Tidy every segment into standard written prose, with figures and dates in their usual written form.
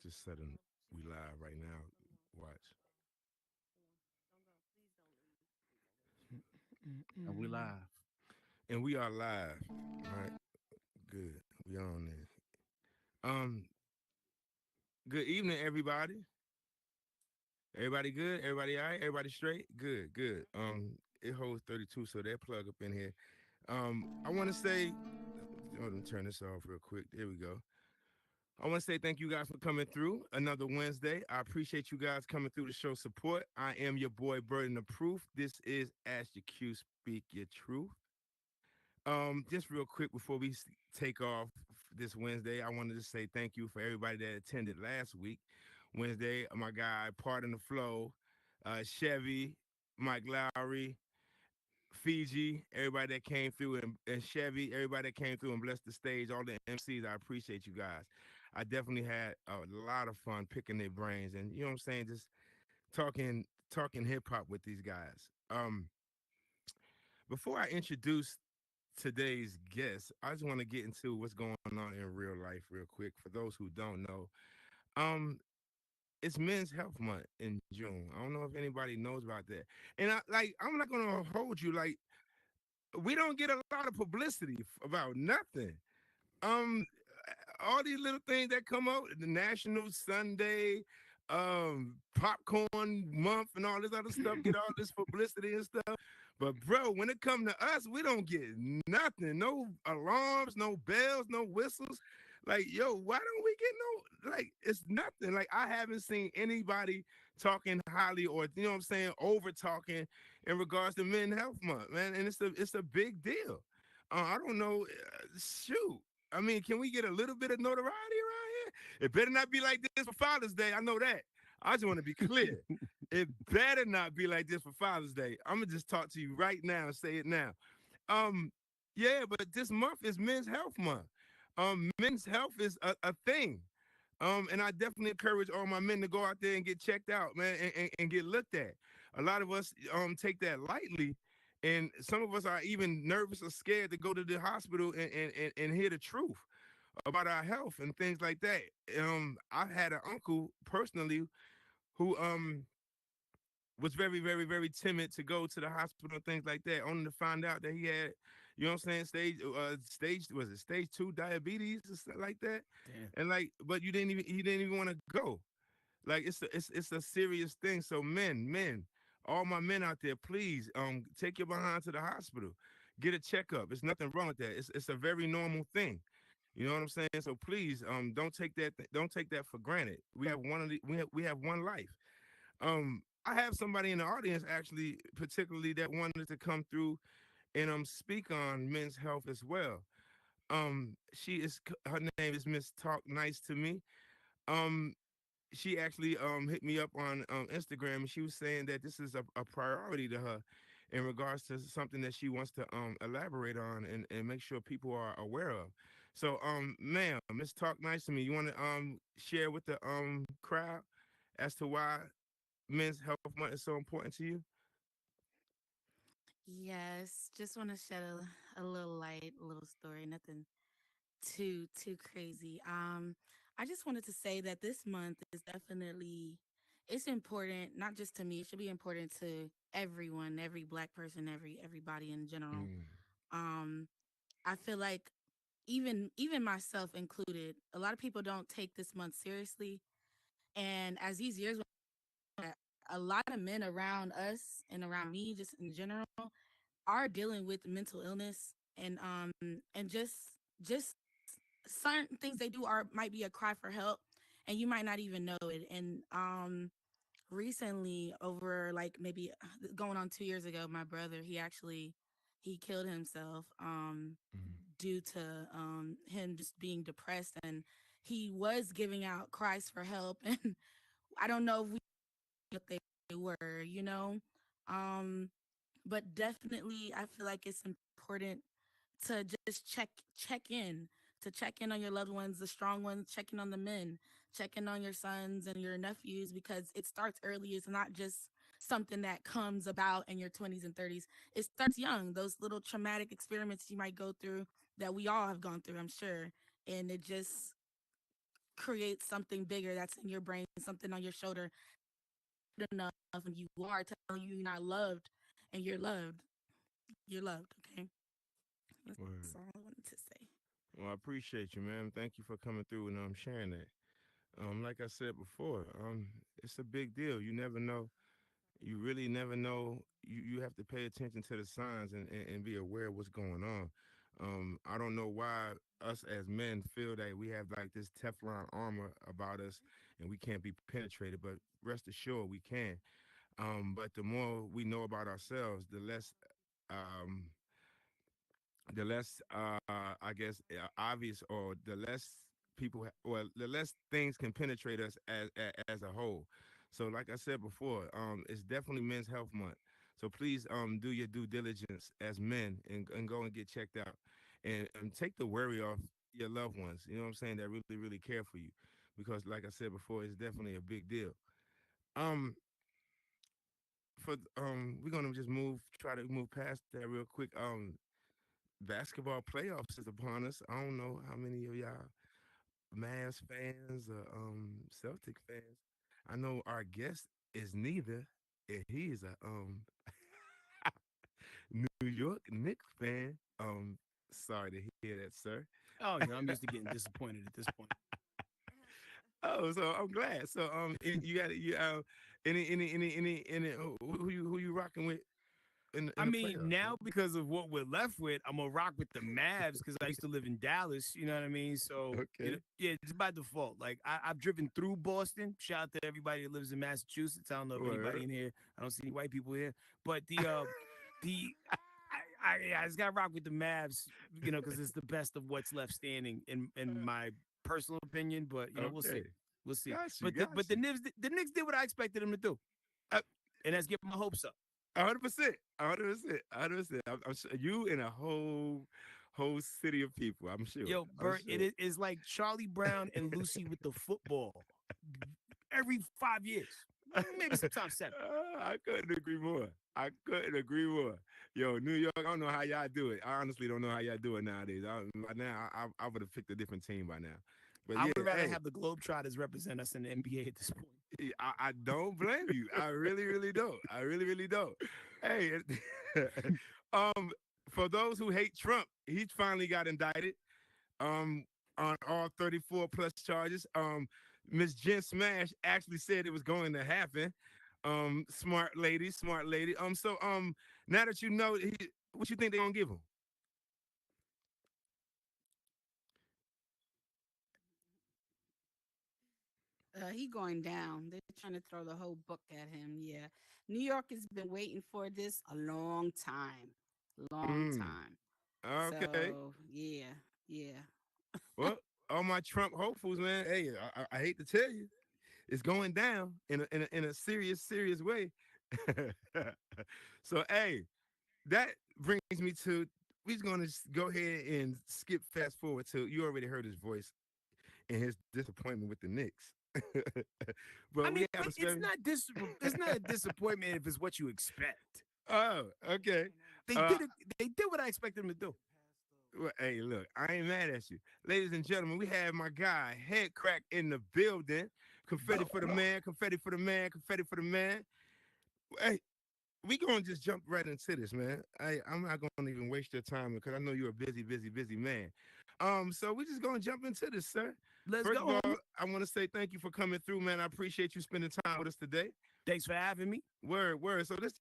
Just setting. We live right now. Watch. And we Mm-mm. live. And we are live. Right. Good. We on there. Um. Good evening, everybody. Everybody good? Everybody all right? Everybody straight? Good. Good. It holds 32, so that plug up in here. I want to say. Let me turn this off real quick. There we go. I want to say thank you guys for coming through another Wednesday. I appreciate you guys coming through to show support. I am your boy, Burden of Proof. This is Ask Your Q, Speak Your Truth. Just real quick before we take off this Wednesday, I wanted to say thank you for everybody that attended last week, Wednesday. My guy, Pardon the Flow, Chevy, Mike Lowry, Fiji, everybody that came through, and Chevy, everybody that came through and blessed the stage, all the MCs. I appreciate you guys. I definitely had a lot of fun picking their brains, and you know what I'm saying, just talking hip hop with these guys. Before I introduce today's guest, I just want to get into what's going on in real life real quick. For those who don't know, um, it's Men's Health Month in June. I don't know if anybody knows about that. And I'm not gonna hold you like we don't get a lot of publicity about nothing. Um, all these little things that come out, the National Sunday, popcorn month and all this other stuff, get all this publicity and stuff. But bro, when it come to us, we don't get nothing. No alarms, no bells, no whistles. Like, yo, why don't we get no, like, it's nothing. Like, I haven't seen anybody talking highly or, you know what I'm saying, over talking in regards to Men's Health Month, man. And it's a big deal. I don't know. Shoot. I mean, can we get a little bit of notoriety around here? It better not be like this for Father's Day. I know that. I just want to be clear. It better not be like this for Father's Day. I'm gonna just talk to you right now and say it now. Um, yeah, but this month is Men's Health Month. Men's health is a thing. And I definitely encourage all my men to go out there and get checked out, man, and get looked at. A lot of us take that lightly, and some of us are even nervous or scared to go to the hospital and hear the truth about our health and things like that. I had an uncle personally who was very, very, very timid to go to the hospital and things like that, only to find out that he had, you know what I'm saying, stage 2 diabetes or something like that. Damn. And like, but he didn't even want to go. Like it's a serious thing. So men, all my men out there, please take your behind to the hospital. Get a checkup. There's nothing wrong with that. It's a very normal thing. You know what I'm saying? So please don't take that for granted. We have we have one life. I have somebody in the audience actually, particularly that wanted to come through and speak on men's health as well. Her name is Miss Talk Nice to Me. Um, she actually hit me up on Instagram, and she was saying that this is a priority to her in regards to something that she wants to elaborate on and make sure people are aware of. So ma'am, Miss Talk Nice to Me, you want to share with the crowd as to why Men's Health Month is so important to you? Yes, just want to shed a little light, a little story, nothing too crazy. I just wanted to say that this month is definitely it's important, not just to me, it should be important to everyone, every black person, everybody in general. Mm, Um, I feel like even myself included, a lot of people don't take this month seriously. And as these years went, a lot of men around us and around me, just in general, are dealing with mental illness and just certain things they do are might be a cry for help and you might not even know it. And recently, over like maybe going on 2 years ago, my brother, he killed himself mm, due to him just being depressed, and he was giving out cries for help. And I don't know if we what they were, um but definitely I feel like it's important to just check in on your loved ones, the strong ones, checking on the men, checking on your sons and your nephews, because it starts early. It's not just something that comes about in your 20s and 30s. It starts young. Those little traumatic experiments you might go through, that we all have gone through, I'm sure. And it just create something bigger that's in your brain, something on your shoulder enough, and you are telling you you're not loved, and you're loved. You're loved. Okay, that's Word. all I wanted to say. Well, I appreciate you, man. Thank you for coming through and sharing that. Like I said before, it's a big deal. You never know. You really never know. You have to pay attention to the signs and be aware of what's going on. I don't know why us as men feel that we have like this Teflon armor about us and we can't be penetrated, but rest assured we can. But the more we know about ourselves, um, the less I guess obvious, or the less well, the less things can penetrate us as a whole. So like I said before, it's definitely Men's Health Month, so please do your due diligence as men and go and get checked out, and take the worry off your loved ones, you know what I'm saying, that really care for you, because like I said before, it's definitely a big deal. um for we're gonna just try to move past that real quick. Basketball playoffs is upon us. I don't know how many of y'all Mavs fans or Celtic fans. I know our guest is neither, and he is a New York Knicks fan. Sorry to hear that, sir. Oh, I'm used to getting disappointed at this point. Oh, so I'm glad. So you got any who you rocking with I in the mean, playoffs, now man? because of what we're left with, I'm gonna rock with the Mavs because I used to live in Dallas. You know what I mean? So Okay. yeah, just by default. Like I've driven through Boston. Shout out to everybody that lives in Massachusetts. I don't know if Word. anybody in here. I don't see any white people here. But the I just gotta rock with the Mavs. Because it's the best of what's left standing in my personal opinion. But we'll see. Okay. We'll see. Got you. But Got the you. Knicks did what I expected them to do, Uh, and that's get my hopes up. 100%, 100%, 100%. I'm sure you and a whole city of people. I'm sure. Yo, I'm Bert, sure. is like Charlie Brown and Lucy with the football every 5 years, maybe sometimes seven. I couldn't agree more. I couldn't agree more. Yo, New York, I don't know how y'all do it. I honestly don't know how y'all do it nowadays. By now, I would have picked a different team by now. But I yeah, would rather hey, have the Globetrotters represent us in the NBA at this point. I don't blame you. I really don't. I really don't. Hey, um, for those who hate Trump, he finally got indicted. Um, on all 34 plus charges. Miss Jen Smash actually said it was going to happen. Smart lady, smart lady. So now that you know, what you think they gonna give him? He going down. They're trying to throw the whole book at him. Yeah, New York has been waiting for this a long time, long Mm, time. okay. So yeah, yeah. Well, all my Trump hopefuls, man. Hey, I hate to tell you, it's going down in a serious way. So hey, that brings me to, we're gonna go ahead and skip fast forward to, you already heard his voice and his disappointment with the Knicks. I But we mean, have but a special. it's not a disappointment if it's what you expect. Oh, okay. They Uh, did it. They did what I expected them to do. well, hey, look, I ain't mad at you, ladies and gentlemen. We have my guy HeadKrack in the building. Confetti for the man. Confetti for the man. Confetti for the man. Hey, we gonna just jump right into this, man. I'm not gonna even waste your time because I know you're a busy man. So we just gonna jump into this, sir. Let's First of go, homie. all, I want to say thank you for coming through, man. I appreciate you spending time with us today. Thanks for having me. Word. So let's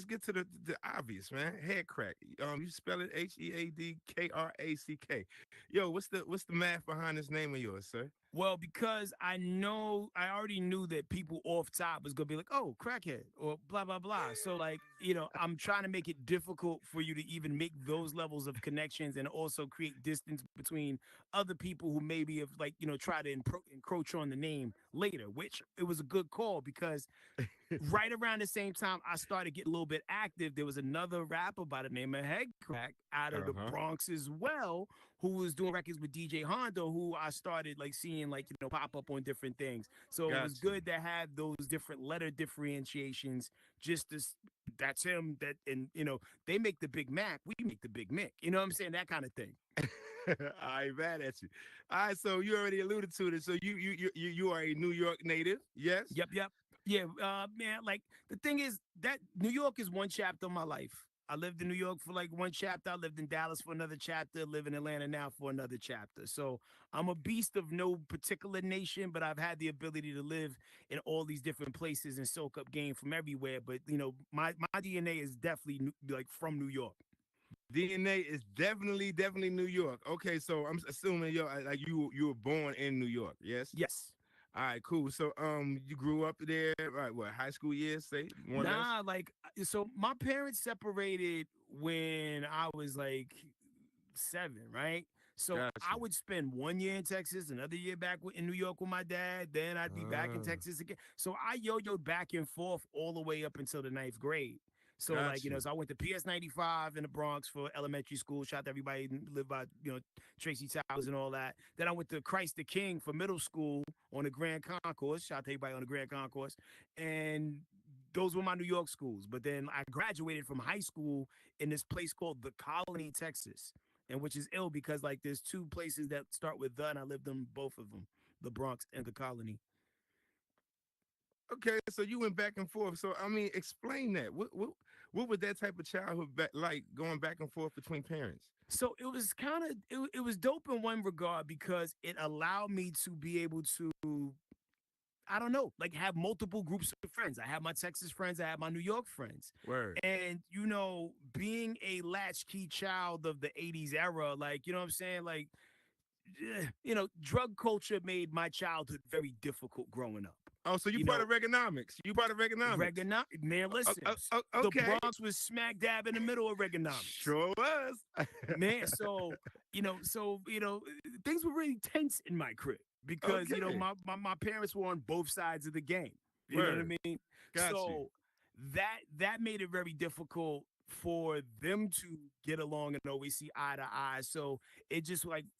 get to the obvious, man. Head crack. You spell it HeadKrack. Yo, what's the math behind this name of yours, sir? Well, because I already knew that people off top was gonna be like, "Oh, crackhead," or blah blah blah. So, like, I'm trying to make it difficult for you to even make those levels of connections, and also create distance between other people who maybe have, like, try to encroach on the name later. Which it was a good call because right around the same time I started getting a little bit active, there was another rapper by the name of HeadKrack out of the Uh-huh. Bronx as well, who was doing records with DJ Hondo, who I started like seeing, like, pop up on different things. So it was Got you. good to have those different letter differentiations. Just as that's him, that, and they make the Big Mac, we make the Big Mick. You know what I'm saying? That kind of thing. I ain't mad at you. All right, so you already alluded to this. So you are a New York native, yes? Yep. Yeah, man, like the thing is that New York is one chapter of my life. I lived in New York for like one chapter. I lived in Dallas for another chapter. Live in Atlanta now for another chapter. So I'm a beast of no particular nation, but I've had the ability to live in all these different places and soak up game from everywhere. But my DNA is definitely like from New York. DNA is definitely New York. Okay, so I'm assuming you were born in New York, yes? Yes. All right, cool. So you grew up there, right? What, high school years, say more or less? Nah, like so my parents separated when I was like 7, right? So I Gotcha. would spend 1 year in Texas, another year back in New York with my dad. Then I'd be back in Ah, Texas again. So I yo-yoed back and forth all the way up until the ninth grade. So like, got you. so I went to PS 95 in the Bronx for elementary school. Shout out to everybody who lived by, Tracy Towers and all that. Then I went to Christ the King for middle school on the Grand Concourse. Shout out to everybody on the Grand Concourse. And those were my New York schools. But then I graduated from high school in this place called the Colony, Texas, and which is ill because like there's two places that start with the, and I lived in both of them, the Bronx and the Colony. Okay, so you went back and forth. So I mean, explain that. What was that type of childhood like going back and forth between parents? So it was kind of it was dope in one regard because it allowed me to be able to, I don't know, like have multiple groups of friends. I have my Texas friends, I have my New York friends. Word. And being a latchkey child of the 80s era, like, you know what I'm saying? Like, drug culture made my childhood very difficult growing up. Oh, so you You part know, of Reaganomics. You part of Reaganomics. Man, listen, the Okay. Bronx was smack dab in the middle of Reaganomics. Sure was. Man, so things were really tense in my crib because Okay. my parents were on both sides of the game. You know what Word. I mean? Got you. So that made it very difficult for them to get along and always see eye to eye. So it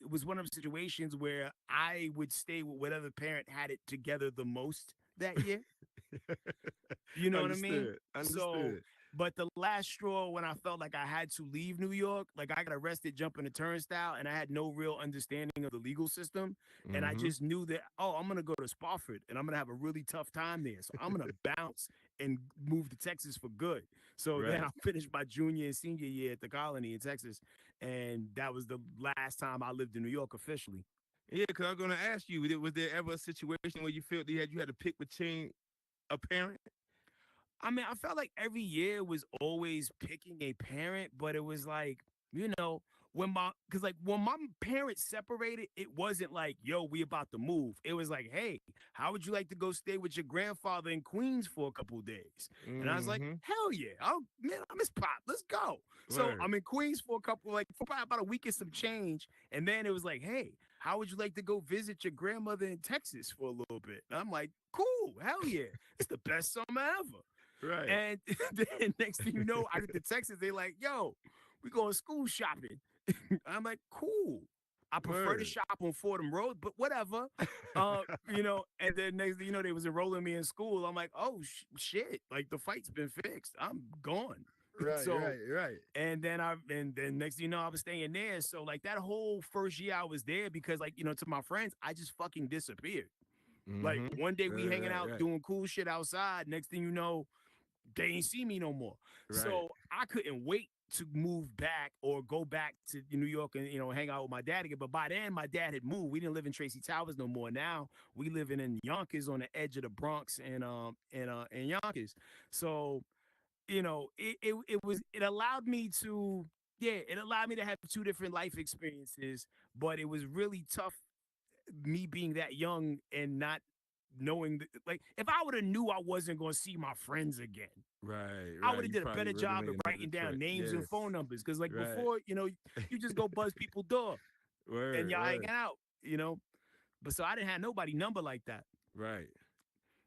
was one of the situations where I would stay with whatever parent had it together the most that year. You know what I mean? Understood. So, Understood. but the last straw when I felt like I had to leave New York, like I got arrested jumping a turnstile and I had no real understanding of the legal system. And I Mm-hmm. just knew that, I'm going to go to Spofford and I'm going to have a really tough time there. So I'm going to bounce and move to Texas for good. So then Right. I finished my junior and senior year at the Colony in Texas. And that was the last time I lived in New York officially. Yeah, because I'm gonna ask you, was there ever a situation where you felt you had to pick between a parent? I mean, I felt like every year was always picking a parent, but it was like, when my parents separated, it wasn't like, yo, we about to move. It was like, hey, how would you like to go stay with your grandfather in Queens for a couple of days? And I was like, Mm-hmm. hell yeah. I miss Pop. Let's go. So Word. I'm in Queens for for probably about a week and some change. And then it was like, hey, how would you like to go visit your grandmother in Texas for a little bit? And I'm like, cool, hell yeah. It's the best summer ever. Right. And then next thing you know, I get to Texas. They like, yo, we going school shopping. I'm like, cool. I prefer to Word. shop on Fordham Road, but whatever. And then next thing you know, they was enrolling me in school. I'm like, oh shit, like the fight's been fixed. I'm gone. Right. So Right. Right. and then next thing you know, I was staying there. So like that whole first year I was there because like, to my friends, I just fucking disappeared. Like Mm-hmm. one day we Right. hanging Right. out Right. doing cool shit outside. Next thing you know, they ain't see me no more. Right. So I couldn't wait to move back or go back to New York and hang out with my dad again. But by then, my dad had moved. We didn't live in Tracy Towers no more. Now we living in Yonkers on the edge of the Bronx and Yonkers. So it allowed me to it allowed me to have two different life experiences. But it was really tough me being that young and not knowing like if I would have knew I wasn't going to see my friends again, Right. I Right. would have You did a probably better would have job made of another writing down choice. names and Yes. phone numbers. Cause like Right. before, you just go buzz people door and Word. y'all hanging Word. out. But so I didn't have nobody number like that. Right.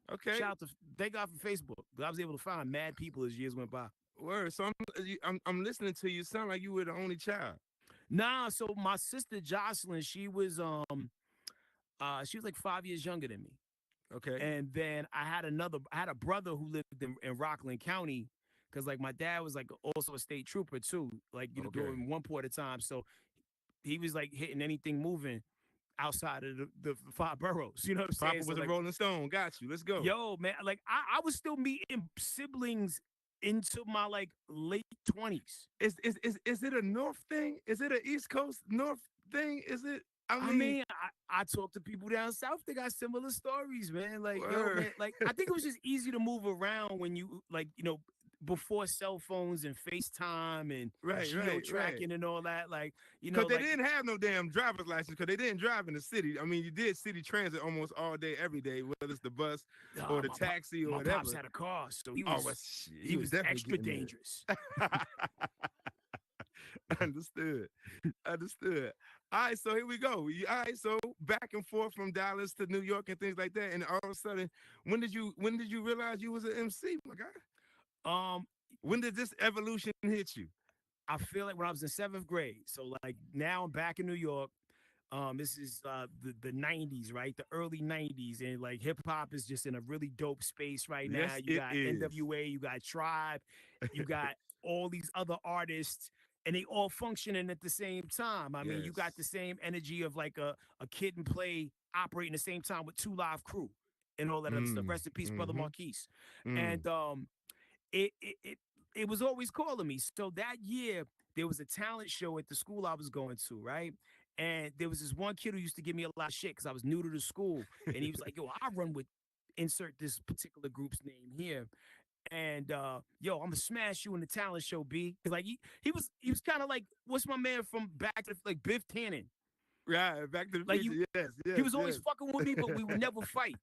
Okay. Shout out to thank God for Facebook. I was able to find mad people as years went by. Word. So I'm listening to you. Sound like you were the only child. Nah, so my sister Jocelyn, she was like 5 years younger than me. Okay. And then I had a brother who lived in Rockland County because like my dad was like also a state trooper too, like Okay. doing one port at a time. So he was like hitting anything moving outside of the five boroughs. You know what I'm Papa saying? So was a like, Rolling Stone. Got you. Let's go. yo, man, like I was still meeting siblings into my like late 20s. Is it a North thing? Is it an East Coast North thing? Is it? I I mean, mean, I talk to people down south. They got similar stories, man. Like, yo, word. man, like I think it was just easy to move around when you like, before cell phones and FaceTime and geo Right. tracking and all that. Like, Because they like didn't have no damn driver's license because they didn't drive in the city. I mean, you did city transit almost all day, every day, whether it's the bus or the taxi or my pops whatever. had a car, so he Oh, well, was shit, he he was was definitely extra getting dangerous. there. Understood. Understood. All right, so here we go. All right, so back and forth from Dallas to New York and things like that. And all of a sudden, when did you realize you was an MC, my guy? Um, When did this evolution hit you? I feel like when I was in seventh grade. So like now I'm back in New York. This is the 90s, right? The early 90s. And like hip hop is just in a really dope space right now. Yes, You it got is. NWA, you got Tribe, you got all these other artists, and they all functioning at the same time. I mean, you got the Yes. same energy of like a kid and play operating the same time with two live crew and all that other stuff. Mm, Rest in peace, brother mm-hmm, Marquise. mm. And it it it it was always calling me. So that year there was a talent show at the school I was going to, right? And there was this one kid who used to give me a lot of shit because I was new to the school, and he was like, "Yo, I run with insert this particular group's name here." And yo, I'm gonna smash you in the talent show, B. Cause like he was kind of like, what's my man from back to like Biff Tannen? Right, Back to the Like Future. Yes, he yes, was always yes. fucking with me, but we would never fight.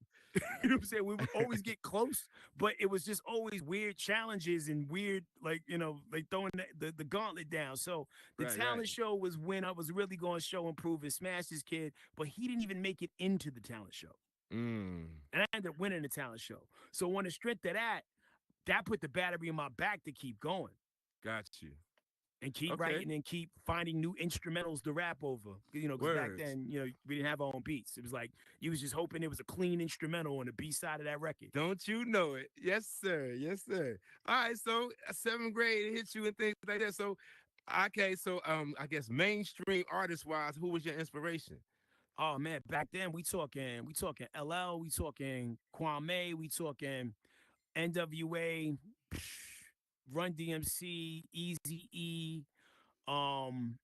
You know what I'm saying? We would always get close, but it was just always weird challenges and weird, like, like throwing the gauntlet down. So the Right, right. talent show was when I was really going to show and prove and smash this kid, but he didn't even make it into the talent show. Mm, And I ended up winning the talent show. So on the strength of that put the battery in my back to keep going got you. and keep Okay. writing and keep finding new instrumentals to rap over. Because back Words. then, we didn't have our own beats. It was like you was just hoping it was a clean instrumental on the B side of that record. Don't you know it? Yes, sir. Yes, sir. All right. So seventh grade it hits you and things like that. So okay. So I guess mainstream artist wise, who was your inspiration? Oh man, back then we talking LL, we talking Kwame, we talking NWA, Run DMC, Easy E. Um,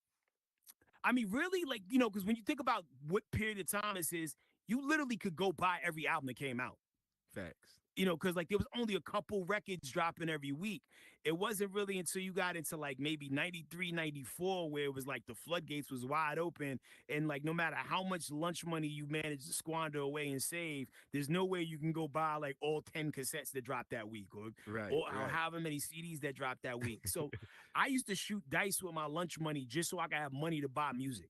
I mean, really, like, because when you think about what period of time this is, you literally could go buy every album that came out. Facts. Because like there was only a couple records dropping every week. It wasn't really until you got into like maybe 93, 94, where it was like the floodgates was wide open. And like no matter how much lunch money you managed to squander away and save, there's no way you can go buy like all 10 cassettes that dropped that week or, Right. or Right. however many CDs that dropped that week. So I used to shoot dice with my lunch money just so I could have money to buy music.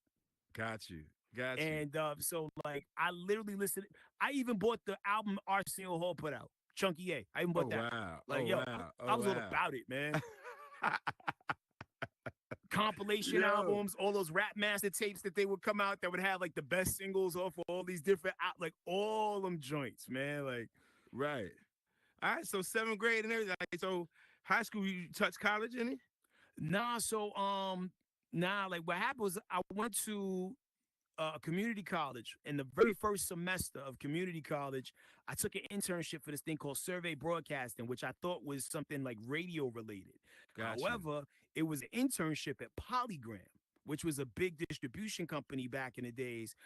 Got you. Got you. And so like I literally listened. I even bought the album Arsenio Hall put out, Chunky A. I even Oh bought that. wow. Like Oh yo, wow. I Oh was all wow. about it, man. Compilation Yo. albums, all those rap master tapes that they would come out that would have like the best singles off of all these different like all them joints, man. Like Right. All right. So seventh grade and everything. So high school, you touch college any? like what happened was I went to community college. In the very first semester of community college, I took an internship for this thing called survey broadcasting, which I thought was something like radio related. Got you. However, it was an internship at Polygram, which was a big distribution company back in the days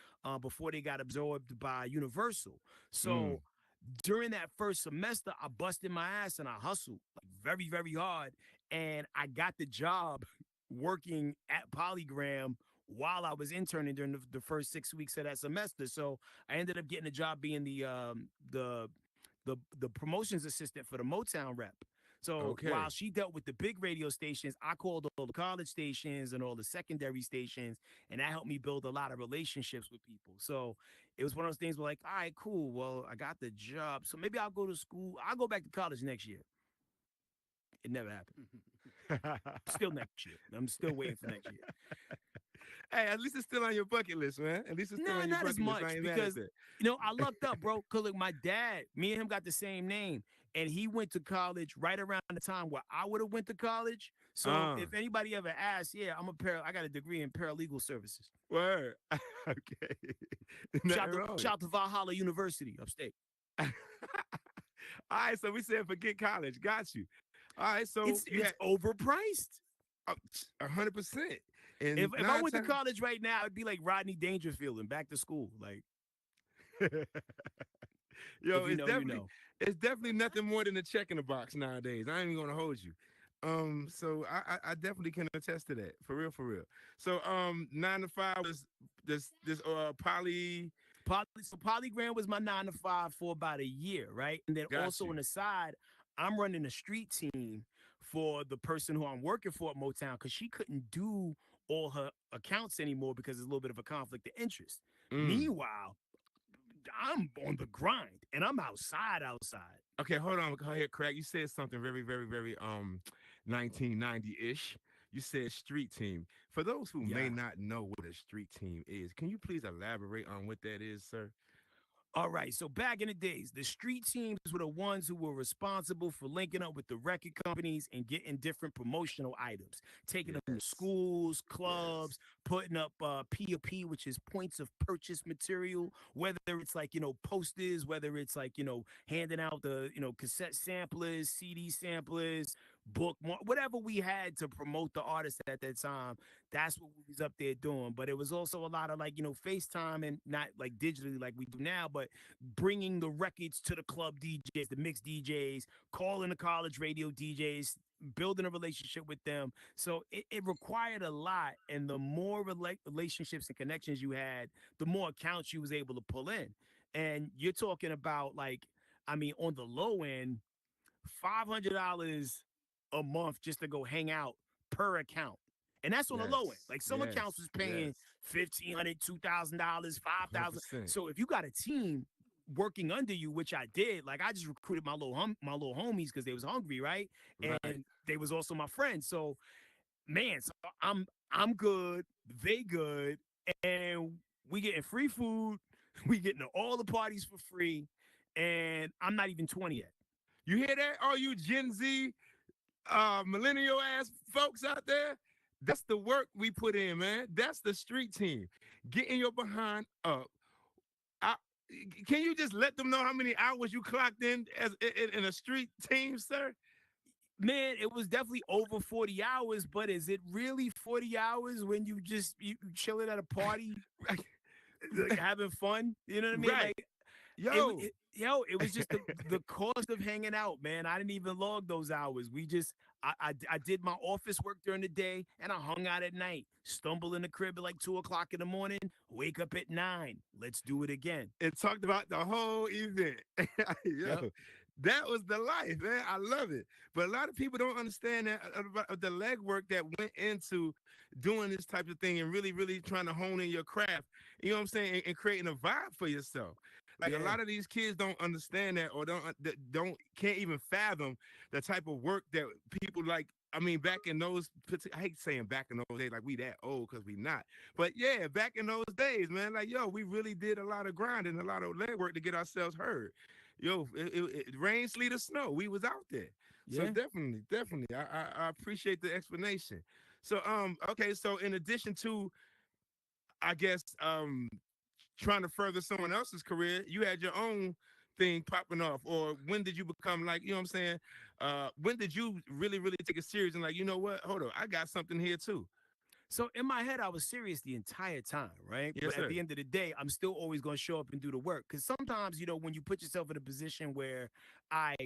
before they got absorbed by Universal. Mm. So during that first semester, I busted my ass and I hustled like very, very hard. And I got the job working at Polygram while I was interning during the first 6 weeks of that semester. So I ended up getting a job being the promotions assistant for the Motown rep. So while Okay. she dealt with the big radio stations, I called all the college stations and all the secondary stations, and that helped me build a lot of relationships with people. So it was one of those things where like, all right, cool. Well, I got the job. So maybe I'll go to school. I'll go back to college next year. It never happened. Still next year. I'm still waiting for next year. Hey, at least it's still on your bucket list, man. At least it's still Nah, on your not as bucket list. I much ain't mad at because that. I lucked up, bro. Cause look, my dad, me and him got the same name, and he went to college right around the time where I would have went to college. So Uh, if anybody ever asks, yeah, I got a degree in paralegal services. word. Okay. Shout Nothing to wrong with shout to Valhalla University upstate. it. All right, so we said forget college. Got you. All right, so you It's had overpriced. 100%. If And if I nine went to times, college right now, it'd be like Rodney Dangerfield and back to school. Like yo, if you know, you know. it's definitely nothing more than a check in the box nowadays. I ain't even gonna hold you. So I definitely can attest to that. For real, for real. So 9 to 5 was this So Polygram was my 9 to 5 for about a year, right? And then got also you. on the side, I'm running a street team for the person who I'm working for at Motown because she couldn't do all her accounts anymore because there's a little bit of a conflict of interest. Mm. Meanwhile, I'm on the grind and I'm outside. Okay, hold on. Go ahead, Craig. You said something very, very, very 1990-ish. You said street team. For those who may Yeah. not know what a street team is, can you please elaborate on what that is, sir? All right. So back in the days, the street teams were the ones who were responsible for linking up with the record companies and getting different promotional items, taking them to Yes. schools, Yes. clubs, putting up P, which is points of purchase material, whether it's like, posters, whether it's like, handing out the, cassette samplers, CD samplers, whatever we had to promote the artist at that time. That's what we was up there doing. But it was also a lot of like, FaceTime and not like digitally like we do now, but bringing the records to the club DJs, the mix DJs, calling the college radio DJs, building a relationship with them. So it required a lot. And the more relationships and connections you had, the more accounts you was able to pull in. And you're talking about like, I mean, on the low end, $500 a month just to go hang out per account. And that's on the low end. Yes. Like some accounts Yes. was paying Yes. $1,500, $2,000, 5,000. 100%. So if you got a team working under you, which I did, like I just recruited my little homies because they was hungry, right? Right. And they was also my friends. So man, so I'm good, they good, and we getting free food, we getting to all the parties for free, and I'm not even 20 yet. You hear that? All you Gen Z millennial ass folks out there? That's the work we put in, man. That's the street team. Getting your behind up. I, can you just let them know how many hours you clocked in as in a street team, sir? Man, it was definitely over 40 hours, but is it really 40 hours when you chilling at a party, like having fun? You know what I mean? Right. Like Yo. it was just the cost of hanging out, man. I didn't even log those hours. I did my office work during the day and I hung out at night. Stumble in the crib at like 2 o'clock in the morning, wake up at 9. Let's do it again. And talked about the whole event. Yep. Yo, that was the life, man. I love it. But a lot of people don't understand that about the legwork that went into doing this type of thing and really, really trying to hone in your craft. You know what I'm saying? And creating a vibe for yourself. Like a Yeah. lot of these kids don't understand that or don't can't even fathom the type of work that people like. I mean, back in those, I hate saying back in those days, like we that old because we not. But yeah, back in those days, man, like yo, we really did a lot of grinding, a lot of legwork to get ourselves heard. Yo, it rain, sleet, or snow, we was out there. So Yeah. definitely, definitely, I appreciate the explanation. So okay, so in addition to, I guess trying to further someone else's career, you had your own thing popping off. Or when did you become like, you know what I'm saying? When did you really, really take it serious and like, you know what? Hold on, I got something here too. So in my head, I was serious the entire time, right? Yes, But at sir. the end of the day, I'm still always going to show up and do the work. Because sometimes, when you put yourself in a position where I,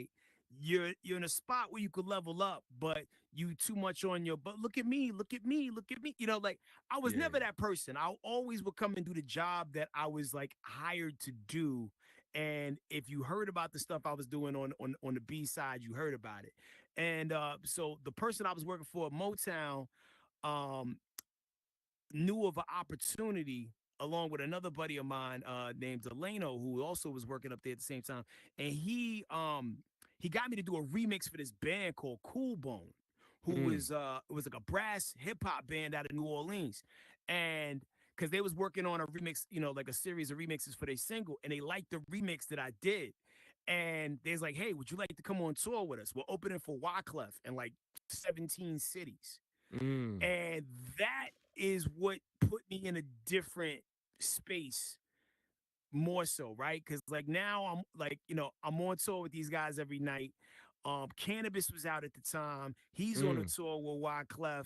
you're in a spot where you could level up, but you too much on your. But look at me, look at me, look at me. Like I was Yeah. never that person. I always would come and do the job that I was like hired to do. And if you heard about the stuff I was doing on the B side, you heard about it. And so the person I was working for at Motown. Um, Knew of an opportunity along with another buddy of mine named Delano, who also was working up there at the same time. And he got me to do a remix for this band called Cool Bone, who Mm. was it was like a brass hip hop band out of New Orleans. And because they was working on a remix, like a series of remixes for their single, and they liked the remix that I did. And they was like, hey, would you like to come on tour with us? We're opening for Wyclef and like 17 cities. Mm. And that is what put me in a different space more so, right? Because like now I'm like, I'm on tour with these guys every night. Cannabis was out at the time. He's on a Mm. tour with Wyclef.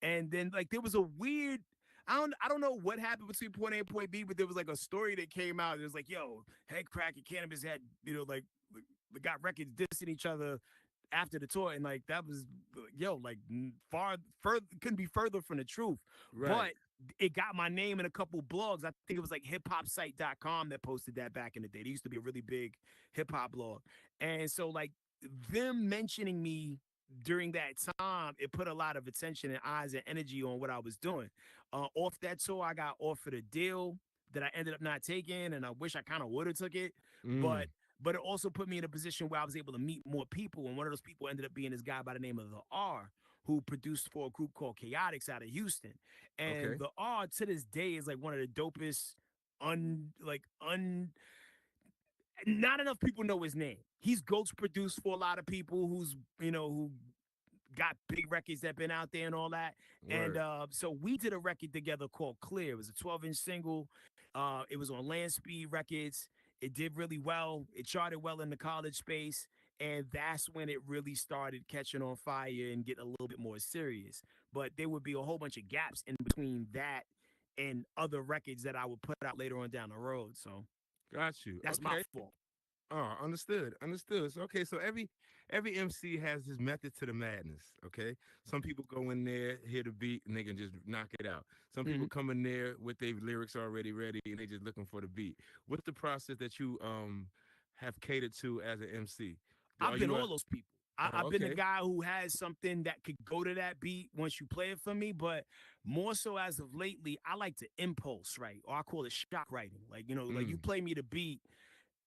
And then like there was a weird, I don't know what happened between point A and point B, but there was like a story that came out. It was like, yo, HeadKrack and Cannabis had, like got records dissing each other after the tour, and like that was, yo, like far further, couldn't be further from the truth. Right. But it got my name in a couple blogs. I think it was like hiphopsite.com that posted that back in the day. They used to be a really big hip hop blog. And so like them mentioning me during that time, it put a lot of attention and eyes and energy on what I was doing. Off that tour, I got offered a deal that I ended up not taking, and I wish I kind of would have took it. But Mm. but it also put me in a position where I was able to meet more people. And one of those people ended up being this guy by the name of the R, who produced for a group called Chaotix out of Houston. And Okay. the R to this day is like one of the dopest, un like un not enough people know his name. He's ghost produced for a lot of people who got big records that been out there and all that. And Word. so we did a record together called Clear. It was a 12-inch single. It was on Land Speed Records. It did really well. It charted well in the college space. And that's when it really started catching on fire and getting a little bit more serious. But there would be a whole bunch of gaps in between that and other records that I would put out later on down the road. So Got you. that's my Okay. fault. Oh, understood. Understood. So okay, so every MC has his method to the madness. Okay. Some people go in there, hear the beat, and they can just knock it out. Some people Mhm. come in there with their lyrics already ready and they just looking for the beat. What's the process that you have catered to as an MC? Are I've been you all a those people. oh I've been the okay. guy who has something that could go to that beat once you play it for me, but more so as of lately, I like to impulse write, or I call it shock writing. Like, like you Mm. play me the beat.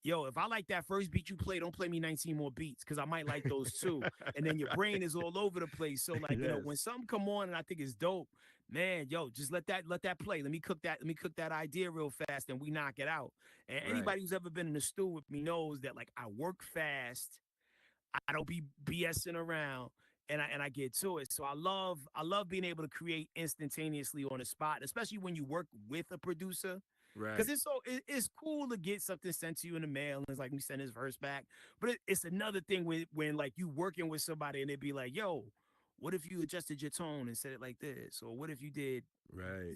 Yo, if I like that first beat you play, don't play me 19 more beats because I might like those too. And then your brain is all over the place. So like, when Yes. something come on and I think it's dope, man, yo, just let that play. Let me cook that idea real fast and we knock it out. And Right. anybody who's ever been in the stew with me knows that like I work fast. I don't be BSing around and I get to it. So I love being able to create instantaneously on the spot, especially when you work with a producer. Cause Right. it's cool to get something sent to you in the mail and it's like me send his verse back. But it's another thing when like you working with somebody and they'd be like, yo, what if you adjusted your tone and said it like this? Or what if you did, Right.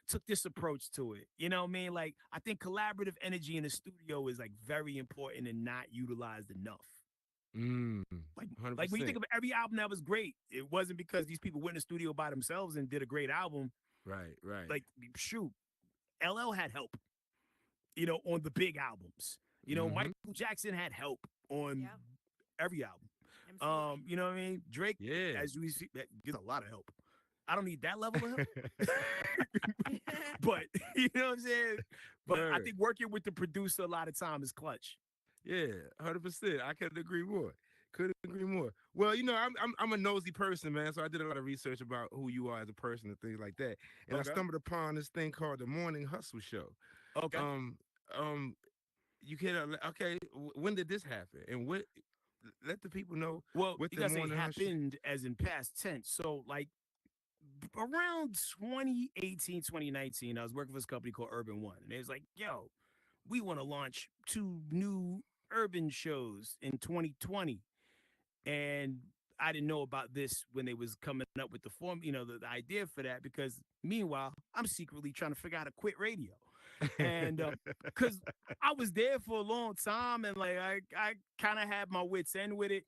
took this approach to it? You know what I mean? Like I think collaborative energy in the studio is like very important and not utilized enough. Mm. Like, like when you think 100%. of every album that was great, it wasn't because these people went in the studio by themselves and did a great album. Right. Right. Like, shoot, LL had help, on the big albums. Mm-hmm. Michael Jackson had help on Yep. every album. Absolutely. You know what I mean? Drake, Yeah. as we see, that gets a lot of help. I don't need that level of help, but you know what I'm saying. But I Word. think working with the producer a lot of time is clutch. Yeah, 100%. I couldn't agree more. Couldn't agree more. Well, I'm a nosy person, man. So I did a lot of research about who you are as a person and things like that. And I Okay. stumbled upon this thing called the Morning Hustle Show. Okay. Um, um, you can okay. When did this happen? And what? Let the people know Well, what you the gotta say Morning Hustle. happened as in past tense. So like around 2018, 2019, I was working for this company called Urban One. And it was like, yo, we want to launch two new urban shows in 2020. And I didn't know about this when they was coming up with the form, the idea for that, because meanwhile, I'm secretly trying to figure out how to quit radio. And because I was there for a long time and like I kind of had my wits end with it.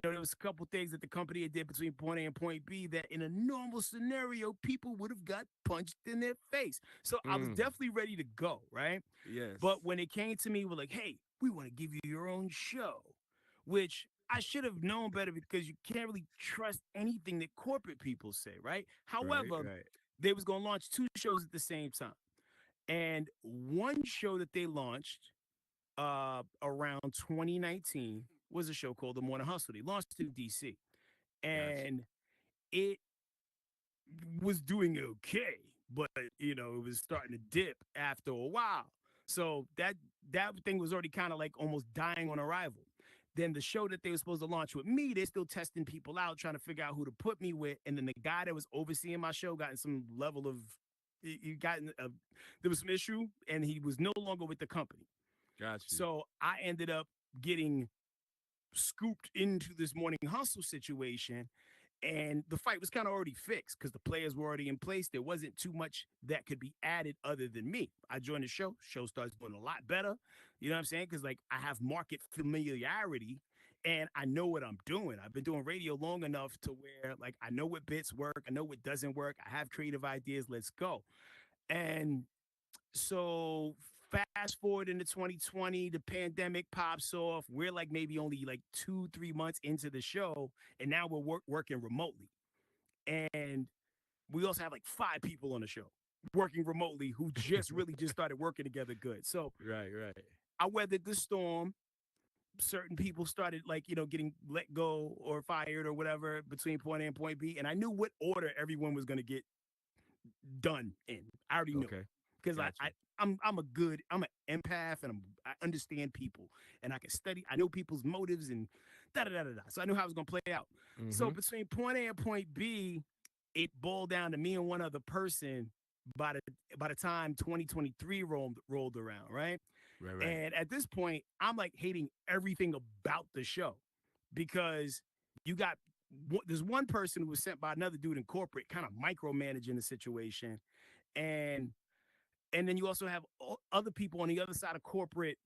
There was a couple things that the company did between point A and point B that in a normal scenario people would have got punched in their face. So I was Mm, definitely ready to go, right? yes. But when it came to me, we're like, hey, we want to give you your own show, which I should have known better because you can't really trust anything that corporate people say, right? Right. However, Right. they was gonna launch two shows at the same time. And one show that they launched around 2019 was a show called The Morning Hustle. They launched in DC. Gotcha. And it was doing okay, but it was starting to dip after a while. So that thing was already kind of like almost dying on arrival. Then the show that they were supposed to launch with me, they're still testing people out, trying to figure out who to put me with. And then the guy that was overseeing my show got in some level of, he got in there was some issue, and he was no longer with the company. Got you. So I ended up getting scooped into this morning hustle situation, and the fight was kind of already fixed because the players were already in place. There wasn't too much that could be added other than me. I joined the show starts doing a lot better. You know what I'm saying? Because like I have market familiarity and I know what I'm doing. I've been doing radio long enough to where like I know what bits work, I know what doesn't work, I have creative ideas, let's go. And so fast forward into 2020, the pandemic pops off. We're like maybe only like 2-3 months into the show, and now we're working remotely. And we also have like 5 people on the show working remotely who just really just started working together good. So Right. I weathered the storm. Certain people started like, getting let go or fired or whatever between point A and point B. And I knew what order everyone was going to get done in. I already knew Okay. because Got you. I'm an empath, and I understand people, and I can study. I know people's motives and da da da da da. So I knew how it was gonna play out. So Mm-hmm. between point A and point B, it boiled down to me and one other person by the time 2023 rolled around, right? Right. And at this point, I'm like hating everything about the show because you got there's one person who was sent by another dude in corporate, kind of micromanaging the situation, and and then you also have other people on the other side of corporate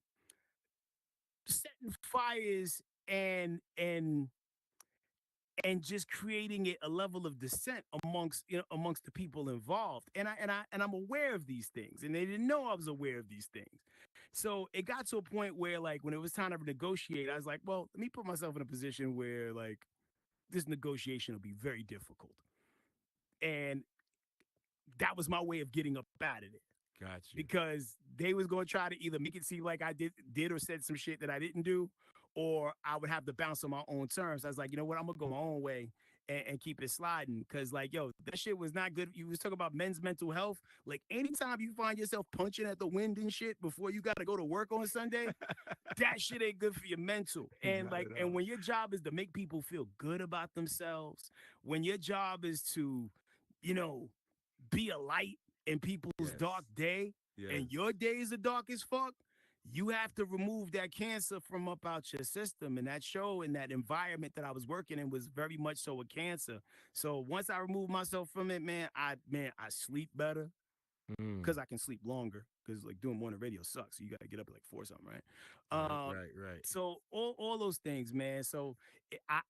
setting fires and just creating it a level of dissent amongst the people involved. And I'm aware of these things, and they didn't know I was aware of these things. So it got to a point where like when it was time to negotiate, I was like, well, let me put myself in a position where like this negotiation will be very difficult. And that was my way of getting up out of it. Got you. Because they was going to try to either make it seem like I did or said some shit that I didn't do, or I would have to bounce on my own terms. I was like, you know what, I'm gonna go my own way and keep it sliding. Cause like, yo, that shit was not good. You was talking about men's mental health. Like anytime you find yourself punching at the wind and shit before you got to go to work on Sunday, that shit ain't good for your mental. And Not like, at and all. when your job is to make people feel good about themselves, when your job is to, you know, be a light in people's Yes. dark day, Yes. and your day is the dark as fuck, you have to remove that cancer from up out your system. And that show and that environment that I was working in was very much so a cancer. So once I removed myself from it, I sleep better Mm. because I can sleep longer. Because like doing morning radio sucks. So you got to get up at like 4 something, right? Um, Right. so all those things, man. So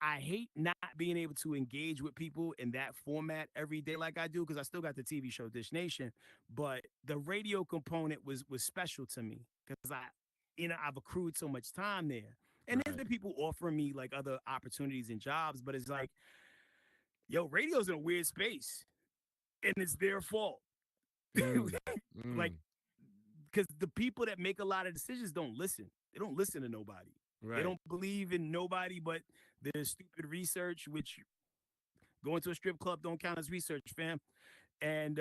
I hate not being able to engage with people in that format every day like I do because I still got the TV show Dish Nation, but the radio component was special to me because I've accrued so much time there. And there's Right. been people offering me like other opportunities and jobs, but it's like, yo, radio's in a weird space, and it's their fault. Mm. Like, Mm. because the people that make a lot of decisions don't listen. They don't listen to nobody. They Right. don't believe in nobody but their stupid research, which going to a strip club don't count as research, fam. And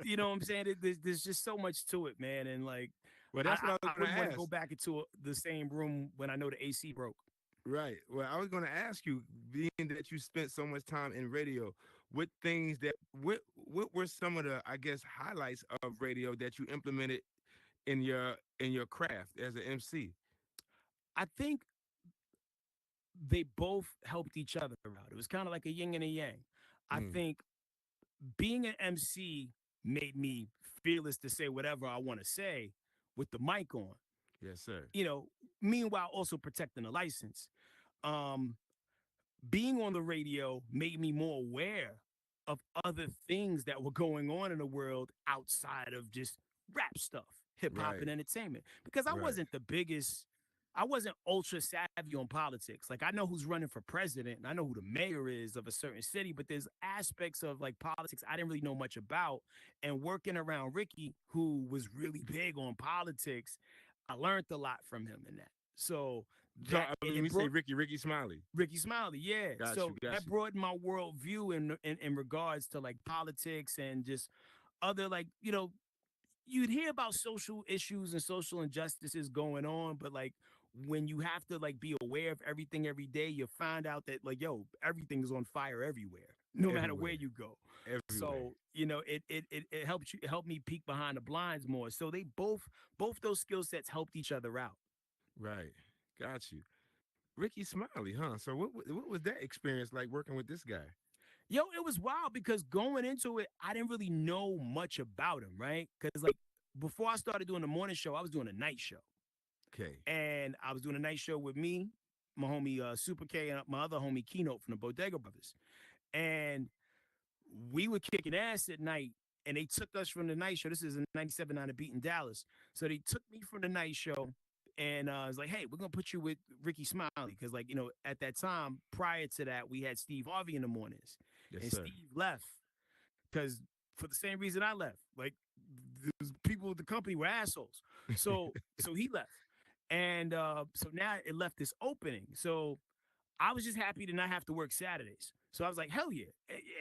you know what I'm saying? There's just so much to it, man. And like, Well, I, that's what I was I going wouldn't to want to go ask. back into the same room when I know the AC broke. Right. Well, I was going to ask you, being that you spent so much time in radio, what were some of the, I guess, highlights of radio that you implemented in your craft as an MC? I think they both helped each other out. It was kind of like a yin and a yang. I Mm. think being an MC made me fearless to say whatever I want to say with the mic on. Yes, sir. You know, meanwhile also protecting the license. Um, Being on the radio made me more aware of other things that were going on in the world outside of just rap stuff, hip hop Right. and entertainment. Because Right. I wasn't ultra savvy on politics. Like I know who's running for president and I know who the mayor is of a certain city, but there's aspects of like politics I didn't really know much about. And working around Ricky, who was really big on politics, I learned a lot from him in that. So So, that I mean, it we say brought Ricky Smiley. Ricky Smiley, yeah. Got you. So Got that you. broadened my worldview in regards to like politics and just other like, you'd hear about social issues and social injustices going on, but like when you have to like be aware of everything every day, you find out that like, yo, everything is on fire everywhere, no matter where Everywhere. you go. Everywhere. So, it helps you, it helped me peek behind the blinds more. So they both those skill sets helped each other out. Right. Got you. Ricky Smiley, huh? So what was that experience like working with this guy? Yo, it was wild because going into it, I didn't really know much about him, right? Because like before I started doing the morning show, I was doing a night show. Okay. And I was doing a night show with me, my homie Super K, and my other homie Keynote from the Bodega Brothers. And we were kicking ass at night, and they took us from the night show. This is in 97.9 The Beat in Dallas. So they took me from the night show, and I was like, hey, we're going to put you with Ricky Smiley. Because, like, at that time, prior to that, we had Steve Harvey in the mornings. Yes, And sir. Steve left because for the same reason I left. Like, the people with the company were assholes. So he left. And so now it left this opening. So I was just happy to not have to work Saturdays. So I was like, hell yeah.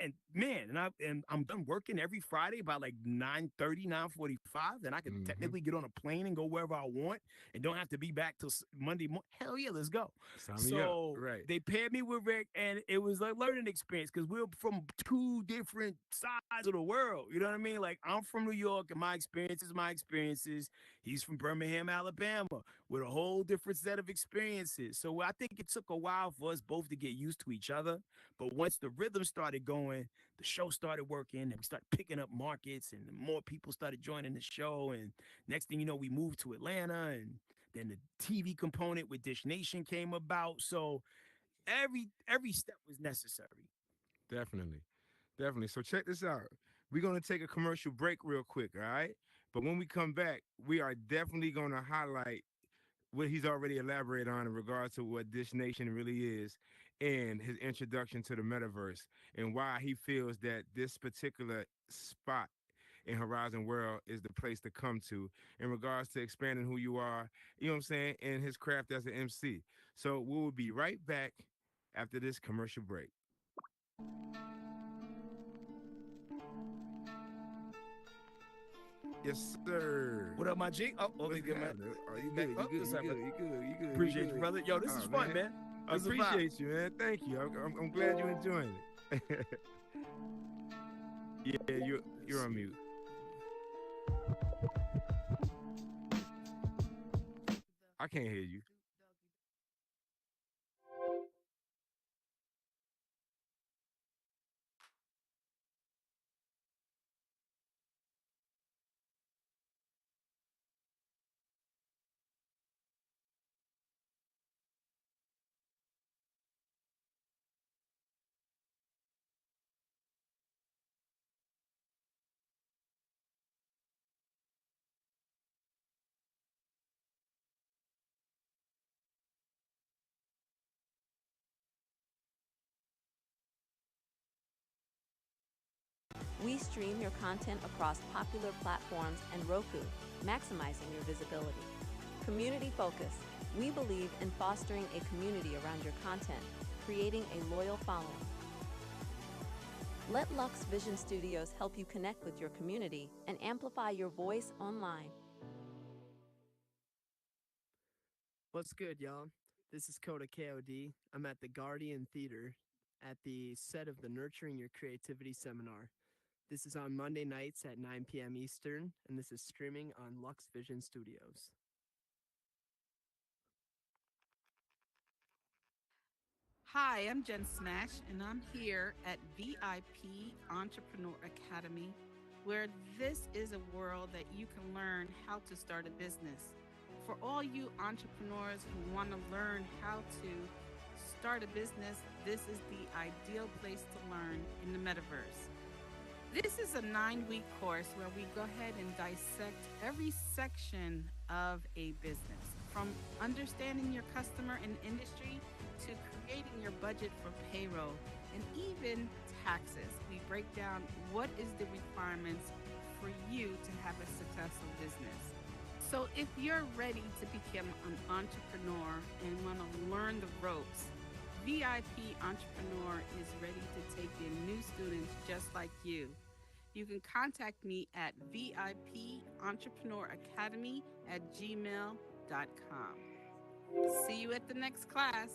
And man, and I'm done working every Friday by like 9:30, 9:45. Then I could Mm-hmm. technically get on a plane and go wherever I want and don't have to be back till Monday morning. Hell yeah, let's go. Sign me up. So Right. they paired me with Rick, and it was a learning experience because we're from two different sides of the world. You know what I mean? Like I'm from New York and my experiences. He's from Birmingham, Alabama, with a whole different set of experiences. So I think it took a while for us both to get used to each other. But once the rhythm started going, the show started working, and we started picking up markets, and more people started joining the show. And next thing you know, we moved to Atlanta, and then the TV component with Dish Nation came about. So every step was necessary. Definitely. Definitely. So check this out. We're gonna take a commercial break real quick, all right? But when we come back, we are definitely gonna highlight what he's already elaborated on in regards to what Dish Nation really is and his introduction to the metaverse and why he feels that this particular spot in Horizon World is the place to come to in regards to expanding who you are, you know what I'm saying, and his craft as an MC. So we will be right back after this commercial break. Yes, sir. What up, my G? Oh, What's they get my happening? Oh, you back good? You up. good? What's You up, good? brother? You good? You good? You Appreciate you, good? brother. Yo, this is Oh, fun, man. man. I This is a vibe. appreciate you, man. Thank you. I'm glad you're enjoying it. Yeah, you're on mute. I can't hear you. We stream your content across popular platforms and Roku, maximizing your visibility. Community focus. We believe in fostering a community around your content, creating a loyal following. Let Lux Vision Studios help you connect with your community and amplify your voice online. What's good, y'all? This is Coda KOD. I'm at the Guardian Theater at the set of the Nurturing Your Creativity seminar. This is on Monday nights at 9 p.m. Eastern, and this is streaming on Lux Vision Studios. Hi, I'm Jen Smash, and I'm here at VIP Entrepreneur Academy, where this is a world that you can learn how to start a business. For all you entrepreneurs who want to learn how to start a business, this is the ideal place to learn in the metaverse. This is a 9-week course where we go ahead and dissect every section of a business, from understanding your customer and industry to creating your budget for payroll and even taxes. We break down what is the requirements for you to have a successful business. So if you're ready to become an entrepreneur and want to learn the ropes, VIP Entrepreneur is ready to take in new students just like you. You can contact me at VIP Entrepreneur Academy at gmail.com. See you at the next class.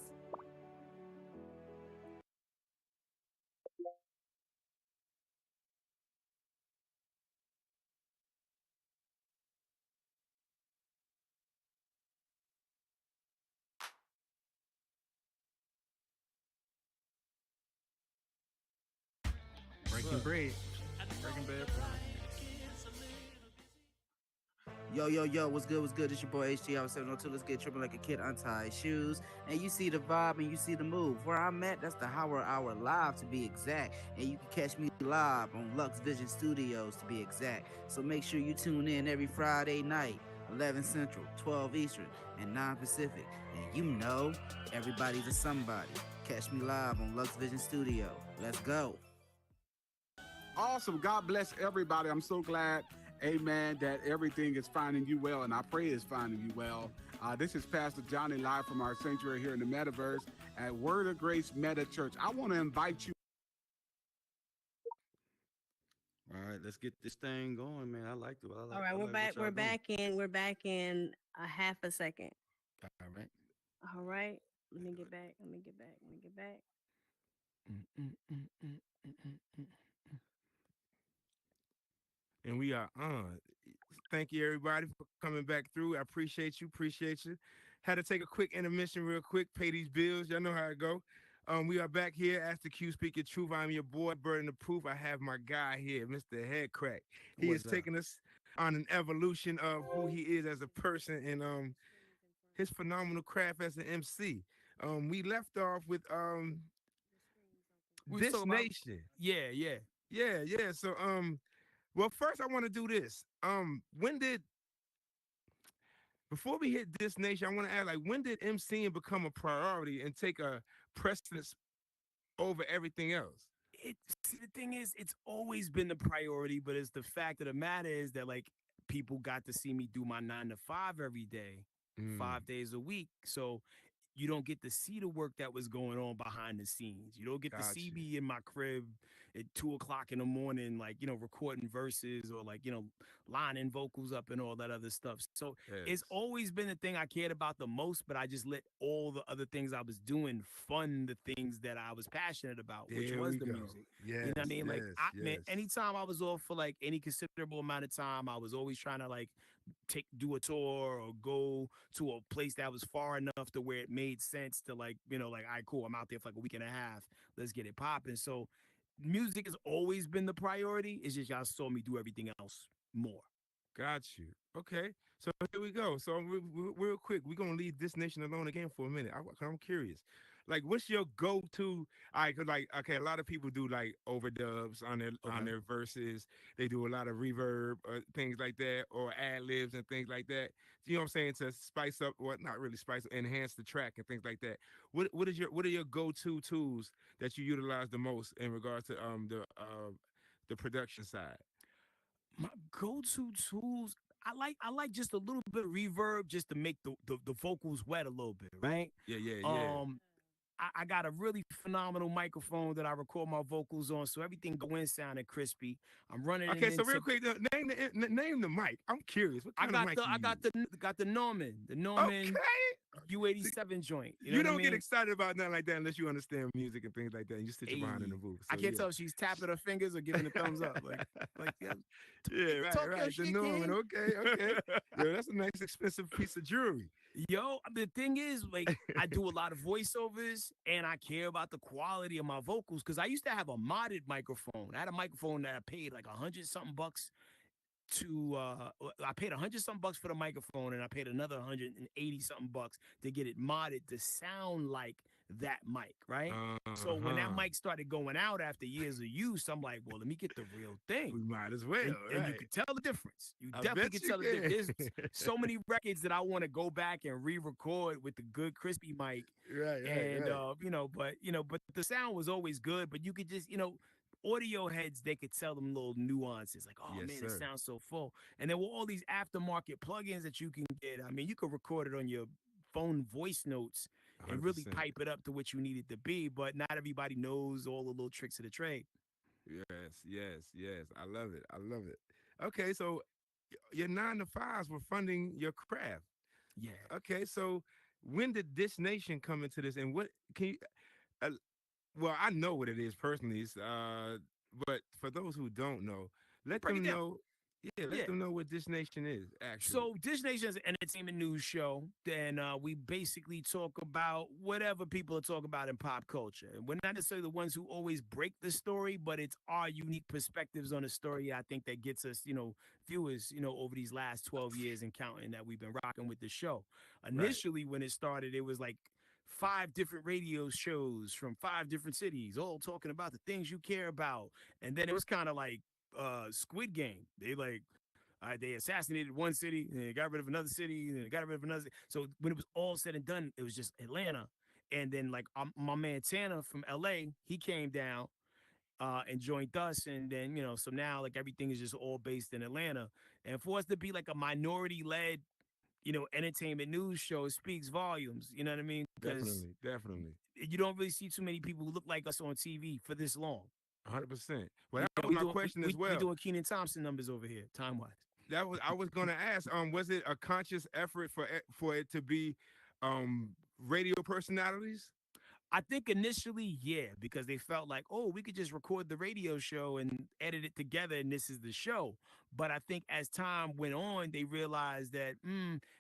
Breaking bread. Breaking bread. Yo, what's good, what's good? It's your boy HG. I was 702. Let's get tripping like a kid, untie his shoes. And you see the vibe and you see the move. Where I'm at, that's the Howard Hour Live to be exact. And you can catch me live on Lux Vision Studios to be exact. So make sure you tune in every Friday night, 11 Central, 12 Eastern, and 9 Pacific. And you know, everybody's a somebody. Catch me live on Lux Vision Studio. Let's go. Awesome. God bless everybody. I'm so glad, amen, that everything is finding you well, and I pray it's finding you well. This is Pastor Johnny live from our sanctuary here in the Metaverse at Word of Grace Meta Church. I want to invite you. All right, let's get this thing going, man. I like it. All right, we're back. We're back in. We're back in a half a second. All right. All right. Let me get back. Let me get back. Let me get back. And we are on. Thank you, everybody, for coming back through. I appreciate you. Appreciate you. Had to take a quick intermission real quick, pay these bills. Y'all know how it go. We are back here. Ask the Q, speak your truth. I'm your boy, Burden of Proof. I have my guy here, Mr. HeadKrack. He is taking us on an evolution of who he is as a person and his phenomenal craft as an MC. We left off with Dish Nation. Yeah. Yeah. So well, first I want to do this. Before we hit Dish Nation, I want to ask, like, when did MCing become a priority and take a precedence over everything else? See, the thing is, it's always been the priority, but it's the fact of the matter is that like people got to see me do my 9 to 5 every day, 5 days a week. So you don't get to see the work that was going on behind the scenes. You don't get to see me in my crib at 2 o'clock in the morning, like, recording verses or like, lining vocals up and all that other stuff. So it's always been the thing I cared about the most, but I just let all the other things I was doing fund the things that I was passionate about, which was the music. Yes, you know what I mean? Like, man, anytime I was off for like any considerable amount of time, I was always trying to like do a tour or go to a place that was far enough to where it made sense to like, like, all right, cool, I'm out there for like a week and a half. Let's get it popping. So music has always been the priority. It's just y'all saw me do everything else more. Got you. Okay. So here we go. So real quick, we're going to leave This Nation alone again for a minute. I'm curious. Like, what's your go-to? All right, cause like, okay, a lot of people do like overdubs on their verses. They do a lot of reverb, things like that, or ad libs and things like that. You know what I'm saying? To spice up, or not really spice, enhance the track and things like that. What are your go-to tools that you utilize the most in regards to the production side? My go-to tools, I like just a little bit of reverb just to make the vocals wet a little bit, right? Yeah. I got a really phenomenal microphone that I record my vocals on, so everything go in sounding crispy. I'm running. Okay, so real quick, name the mic. I'm curious. What kind of mic I got the Norman, U87 joint. You don't get excited about nothing like that unless you understand music and things like that. And you sit your behind in the booth. So, I can't tell if she's tapping her fingers or giving a thumbs up. Like yeah, right. The Norman. Okay. Yo, that's a nice expensive piece of jewelry. Yo, the thing is, like, I do a lot of voiceovers and I care about the quality of my vocals because I used to have a modded microphone. I had a microphone that I paid like $100-something to I paid $100-something for the microphone and I paid another $180-something to get it modded to sound like that mic, right? So when that mic started going out after years of use, I'm like, well, let me get the real thing. We might as well. And you can tell the difference. You definitely can tell the difference. There's so many records that I want to go back and re-record with the good crispy mic. Right. But the sound was always good, but you could just, audio heads, they could tell them little nuances like, oh, yes, man, it sounds so full. And there were all these aftermarket plugins that you can get. I mean, you could record it on your phone voice notes and 100%. really pipe it up to what you need it to be, but not everybody knows all the little tricks of the trade. Yes. I love it. Okay, so your 9 to 5s were funding your craft. Yeah. Okay, so when did Dish Nation come into this, and what can you? Uh, well, I know what it is personally, but for those who don't know, let Break it them down. know. Yeah, let Yeah. them know what Dish Nation is actually. So Dish Nation is an entertainment news show. Then we basically talk about whatever people are talking about in pop culture. And we're not necessarily the ones who always break the story, but it's our unique perspectives on the story. I think that gets us, viewers, over these last 12 years and counting that we've been rocking with the show. Right. Initially, when it started, it was like 5 different radio shows from 5 different cities, all talking about the things you care about. And then it was kind of like Squid Game. They assassinated one city, and they got rid of another city, and they got rid of another. So when it was all said and done, it was just Atlanta. And then like my man Tanner from LA, he came down and joined us, and then so now like everything is just all based in Atlanta. And for us to be like a minority led, entertainment news show speaks volumes. You know what I mean? Because Definitely, definitely, you don't really see too many people who look like us on TV for this long. 100%. Well, You that know, was my question as we well. doing Keenan Thompson numbers over here, time wise. That was I was going to ask. Was it a conscious effort for it to be, radio personalities? I think initially, yeah, because they felt like, oh, we could just record the radio show and edit it together, and this is the show. But I think as time went on, they realized that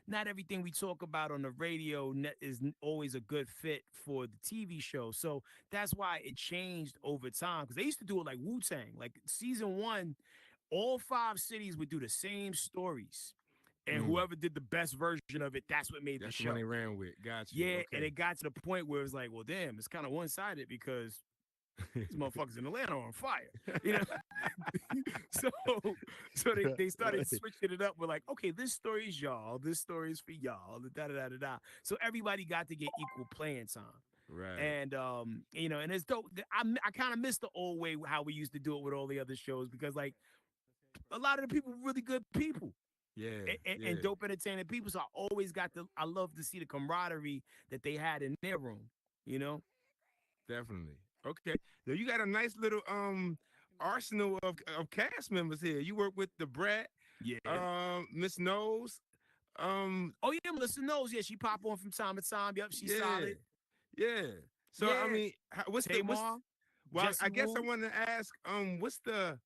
not everything we talk about on the radio is always a good fit for the TV show. So that's why it changed over time. Because they used to do it like Wu Tang, like season one, all 5 cities would do the same stories. And Mm, whoever did the best version of it, that's what made the that's the one show. they ran with. Got you. Yeah, and Okay. it got to the point where it was like, well, damn, it's kind of one sided because these motherfuckers in Atlanta are on fire, you know. so, so they started Right. switching it up. We're like, okay, this story is y'all, this story is for y'all, da da da da da. So everybody got to get equal playing time. Right. And and it's dope. I kind of miss the old way how we used to do it with all the other shows because like a lot of the people were really good people Yeah. and Yeah. dope entertaining people. So I love to see the camaraderie that they had in their room, you know? Definitely. Okay. Now you got a nice little arsenal of cast members here. You work with the Brat, Yeah. Miss Knowles. Oh yeah, Melissa knows. Yeah, she pop on from time to time. Yep, she's Yeah. solid. Yeah. So I Yeah. mean, what's Tamar, well, Jesse I guess I Wu. wanted to ask, what's the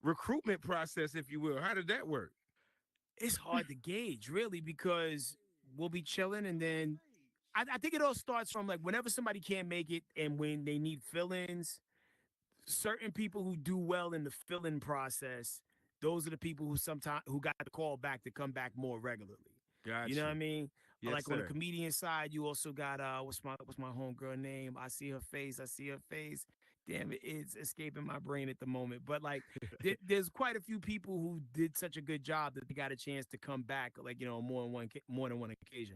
recruitment process, if you will? How did that work? It's hard to gauge, really, because we'll be chilling and then I think it all starts from like whenever somebody can't make it and when they need fill-ins, certain people who do well in the fill-in process, those are the people who sometimes who got the call back to come back more regularly. You Got know what I you. mean? Yes, Like on the sir. comedian side, you also got what's my homegirl name? I see her face. I see her face. Damn it, it's escaping my brain at the moment. But like, there's quite a few people who did such a good job that they got a chance to come back, like more than one occasion.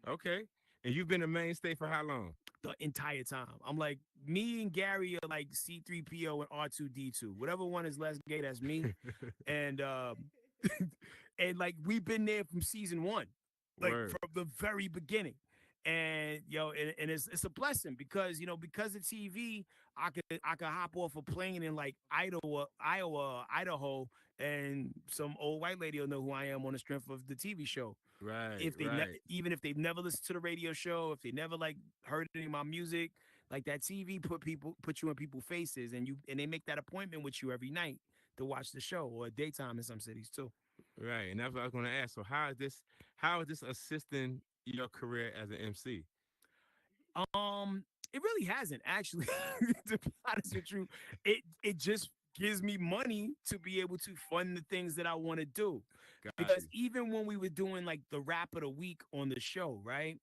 Okay. And you've been a mainstay for how long? The entire time. I'm like, me and Gary are like C3PO and R2D2. Whatever one is less gay, that's me. And and like we've been there from season one, like Word. from the very beginning. And and it's a blessing because because of TV, I could hop off a plane in like Idaho, and some old white lady will know who I am on the strength of the TV show. Right, If right, even if they've never listened to the radio show, if they never like heard any of my music, like that TV put you in people's faces, and they make that appointment with you every night to watch the show or daytime in some cities too. right. And that's what I was going to ask. So how is this assisting your career as an MC? It really hasn't actually. To be honest with you, it just gives me money to be able to fund the things that I want to do. Got Because you. even when we were doing like the rap of the week on the show, right?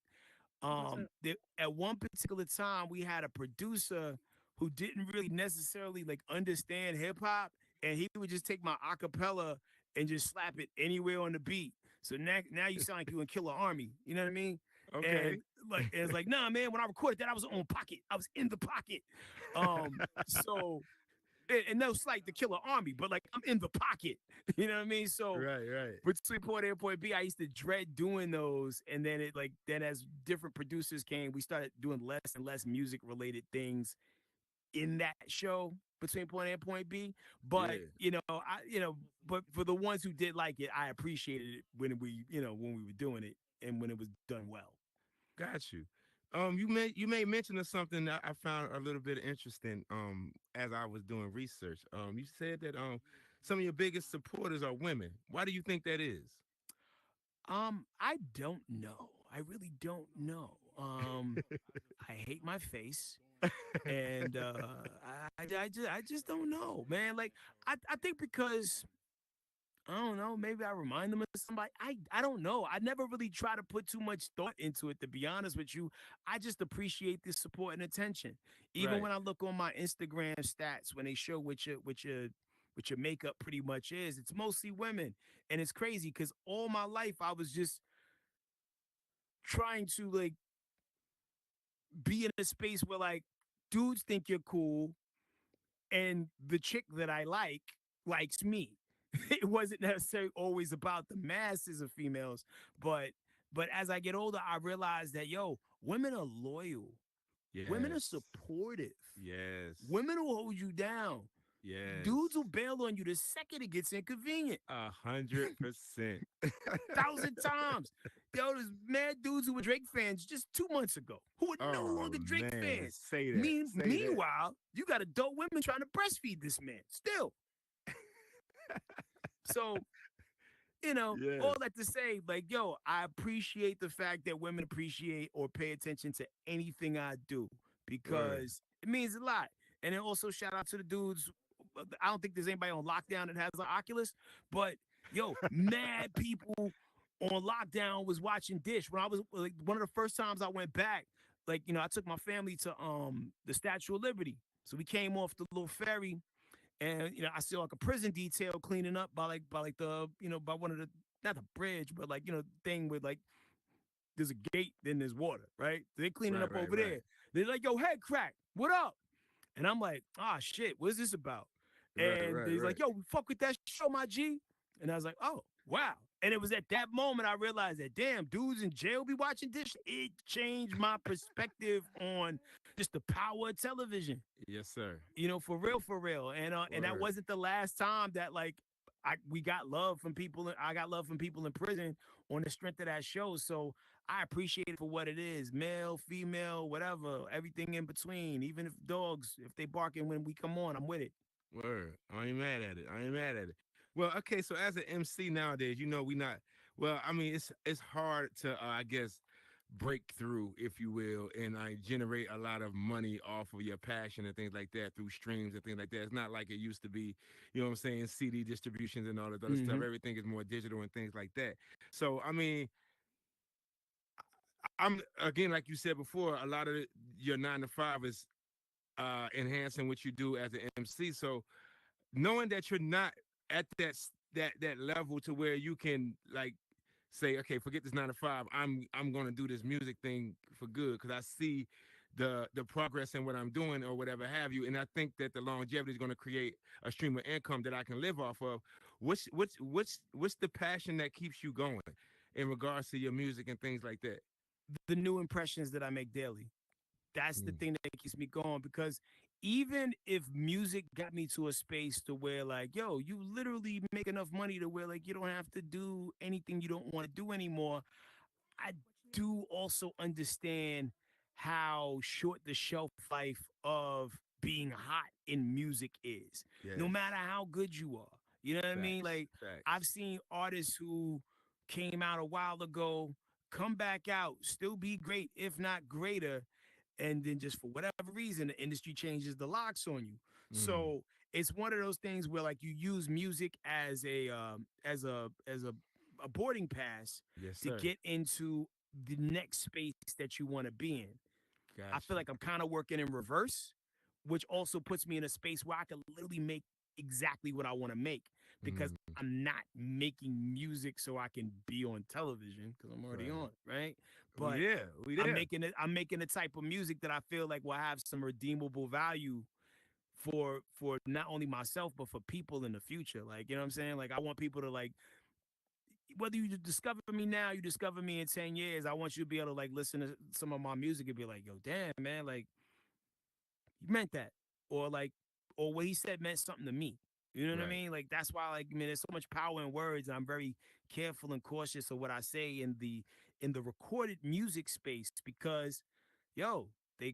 What's up? At one particular time we had a producer who didn't really necessarily like understand hip hop, and he would just take my acapella and just slap it anywhere on the beat. So now you sound like you in Killer Army, you know what I mean? And Okay. like it's like, nah, man, when I recorded that, I was on pocket. I was in the pocket. So and no slight the Killer Army, but like I'm in the pocket. You know what I mean? So Right, right. between point A and point B, I used to dread doing those. And then then as different producers came, we started doing less and less music related things in that show between point A and point B. But, Yeah. but for the ones who did like it, I appreciated it when we were doing it and when it was done well. Got you. You made mention of something that I found a little bit interesting. As I was doing research. You said that some of your biggest supporters are women. Why do you think that is? I don't know. I really don't know. I hate my face, and I just don't know, man. Like I think because I don't know. Maybe I remind them of somebody. I don't know. I never really try to put too much thought into it. To be honest with you, I just appreciate the support and attention. Even Right. when I look on my Instagram stats, when they show what your makeup pretty much is, it's mostly women, and it's crazy because all my life I was just trying to like be in a space where like dudes think you're cool, and the chick that I like likes me. It wasn't necessarily always about the masses of females, but as I get older, I realize that women are loyal, women are Yes. supportive, Yes. women will hold you down. Yes. Dudes will bail on you the second it gets inconvenient. 100%. 1,000 times. There's mad dudes who were Drake fans just 2 months ago who are no Oh longer Drake man, fans. say that. Say that. Meanwhile, you got adult women trying to breastfeed this man still. So, Yes. all that to say, like, I appreciate the fact that women appreciate or pay attention to anything I do Word. because it means a lot. And then also shout out to the dudes. I don't think there's anybody on lockdown that has an Oculus, but mad people on lockdown was watching Dish. When I was like one of the first times I went back, like, I took my family to the Statue of Liberty. So we came off the little ferry and I see like a prison detail cleaning up by like the by one of the, not the bridge, but like thing with like there's a gate, then there's water, right? So they cleaning Right, up right, over right. there. They're like, yo, HeadKrack, what up? And I'm like, ah, shit, what's this about? Right, And right, he's right. like, yo, we fuck with that show, my G. And I was like, oh, wow. And it was at that moment I realized that, damn, dudes in jail be watching this. It changed my perspective on just the power of television. Yes, sir. For real, for real. And that Word. wasn't the last time that like we got love from people. I got love from people in prison on the strength of that show. So I appreciate it for what it is, male, female, whatever, everything in between. Even if dogs, if they barking when we come on, I'm with it. Word. I ain't mad at it. I ain't mad at it. Well, okay, so as an MC nowadays, we not well, I mean, it's hard to I guess break through, if you will, and I generate a lot of money off of your passion and things like that through streams and things like that. It's not like it used to be, you know what I'm saying, CD distributions and all that other stuff. Mm-hmm. Everything is more digital and things like that. So I mean, I'm again, like you said before, a lot of your 9 to 5 is enhancing what you do as an MC. So knowing that you're not at that level to where you can like say, okay, forget this 9 to 5. I'm gonna do this music thing for good because I see the progress in what I'm doing or whatever have you, and I think that the longevity is gonna create a stream of income that I can live off of. What's the passion that keeps you going in regards to your music and things like that? The new impressions that I make daily. That's the Mm. thing that keeps me going because even if music got me to a space to where like, you literally make enough money to where like you don't have to do anything you don't want to do anymore. I do also understand how short the shelf life of being hot in music is, no Yes, matter how good you are. You know what I mean? facts, Like, I've facts. seen artists who came out a while ago come back out, still be great, if not greater, and then just for whatever reason the industry changes the locks on you. Mm. So it's one of those things where like you use music as a boarding pass Yes, to sir. get into the next space that you want to be in. I Got feel you. like I'm kind of working in reverse, which also puts me in a space where I can literally make exactly what I want to make because Mm. I'm not making music so I can be on television because I'm already Right. on, right? We But there. We I'm there. making it. I'm making the type of music that I feel like will have some redeemable value for not only myself but for people in the future. Like you know what I'm saying? Like I want people to like whether you discover me now, you discover me in 10 years. I want you to be able to like listen to some of my music and be like, yo, damn man, like you meant that, or like, or what he said meant something to me. You know what I Right. mean? Like that's why, like, I mean, there's so much power in words, and I'm very careful and cautious of what I say in the recorded music space because, yo, they